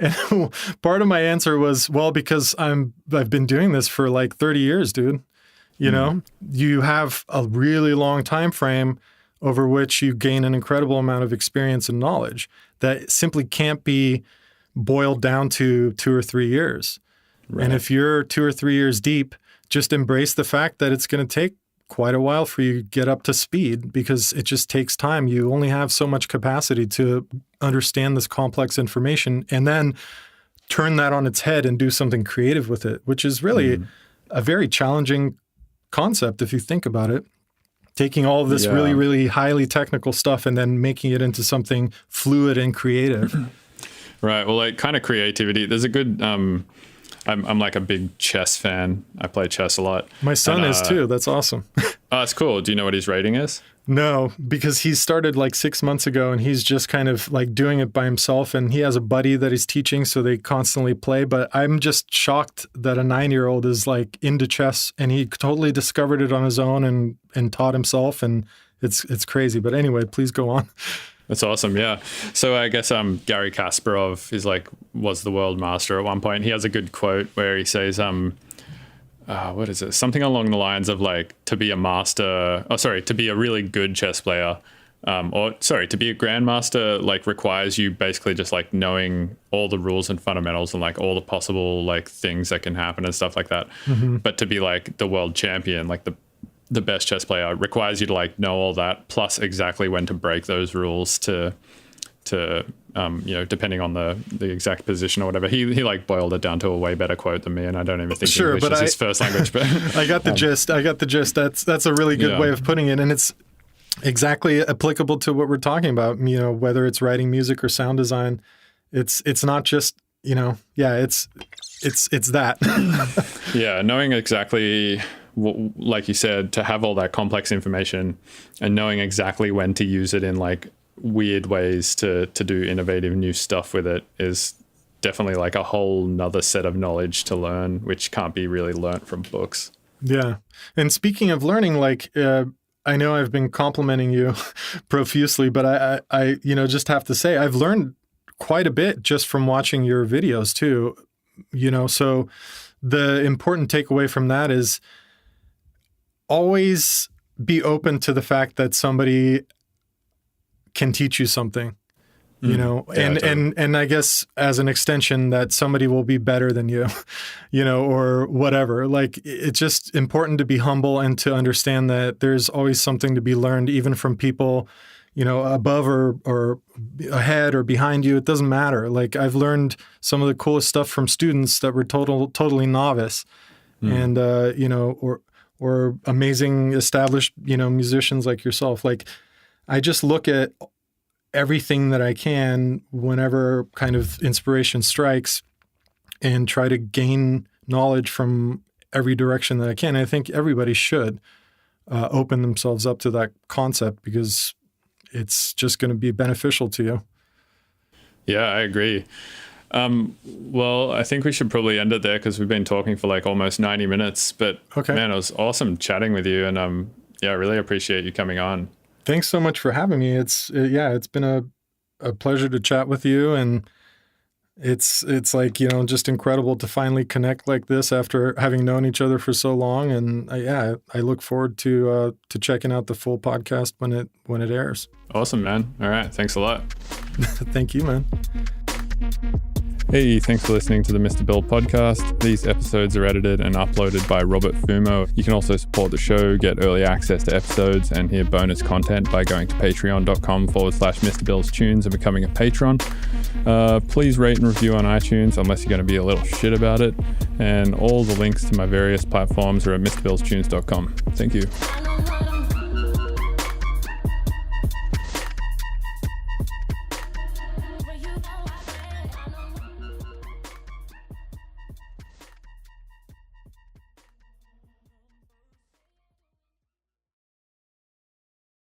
And part of my answer was, well, because I've been doing this for like 30 years, dude. You know, you have a really long time frame over which you gain an incredible amount of experience and knowledge that simply can't be boiled down to 2 or 3 years. Right. And if you're 2 or 3 years deep, just embrace the fact that it's going to take quite a while for you to get up to speed, because it just takes time. You only have so much capacity to understand this complex information and then turn that on its head and do something creative with it, which is really a very challenging concept if you think about it. Taking all of this really, really highly technical stuff and then making it into something fluid and creative. Right. Well, like kind of creativity. There's a good, I'm like a big chess fan. I play chess a lot. My son is too. That's awesome. Oh, that's cool. Do you know what his rating is? No, because he started like 6 months ago and he's just kind of like doing it by himself, and he has a buddy that he's teaching, so they constantly play. But I'm just shocked that a 9-year-old is like into chess, and he totally discovered it on his own and taught himself, and it's crazy. But anyway, please go on. That's awesome. Yeah. So I guess Garry Kasparov was the world master at one point. He has a good quote where he says, what is it? Something along the lines of like, to be a really good chess player, to be a grandmaster, like requires you basically just like knowing all the rules and fundamentals and like all the possible like things that can happen and stuff like that. Mm-hmm. But to be like the world champion, like the best chess player, requires you to like know all that, plus exactly when to break those rules to depending on the exact position or whatever. He like boiled it down to a way better quote than me, and I don't even think English is his first language. But I got the gist. That's a really good way of putting it, and it's exactly applicable to what we're talking about. You know, whether it's writing music or sound design, it's not just it's that. Yeah, knowing exactly. Like you said, to have all that complex information and knowing exactly when to use it in like weird ways to do innovative new stuff with it is definitely like a whole nother set of knowledge to learn, which can't be really learnt from books. Yeah. And speaking of learning, like I know I've been complimenting you profusely, but I just have to say I've learned quite a bit just from watching your videos too. So the important takeaway from that is always be open to the fact that somebody can teach you something, and I guess as an extension that somebody will be better than you, or whatever. Like, it's just important to be humble and to understand that there's always something to be learned, even from people, above or ahead or behind you. It doesn't matter. Like, I've learned some of the coolest stuff from students that were totally novice, and or amazing established, musicians like yourself. Like, I just look at everything that I can whenever kind of inspiration strikes and try to gain knowledge from every direction that I can. I think everybody should open themselves up to that concept, because it's just going to be beneficial to you. Yeah, I agree. Well, I think we should probably end it there, because we've been talking for like almost 90 minutes. But man, it was awesome chatting with you, and I really appreciate you coming on. Thanks so much for having me. It's been a pleasure to chat with you, and it's like, just incredible to finally connect like this after having known each other for so long. And I look forward to checking out the full podcast when it airs. Awesome, man. All right, thanks a lot. Thank you, man. Hey, thanks for listening to the Mr. Bill podcast. These episodes are edited and uploaded by Robert Fumo. You can also support the show, get early access to episodes, and hear bonus content by going to patreon.com/Mr. Bill's Tunes and becoming a patron. Please rate and review on iTunes, unless you're going to be a little shit about it. And all the links to my various platforms are at MrBillsTunes.com. Thank you.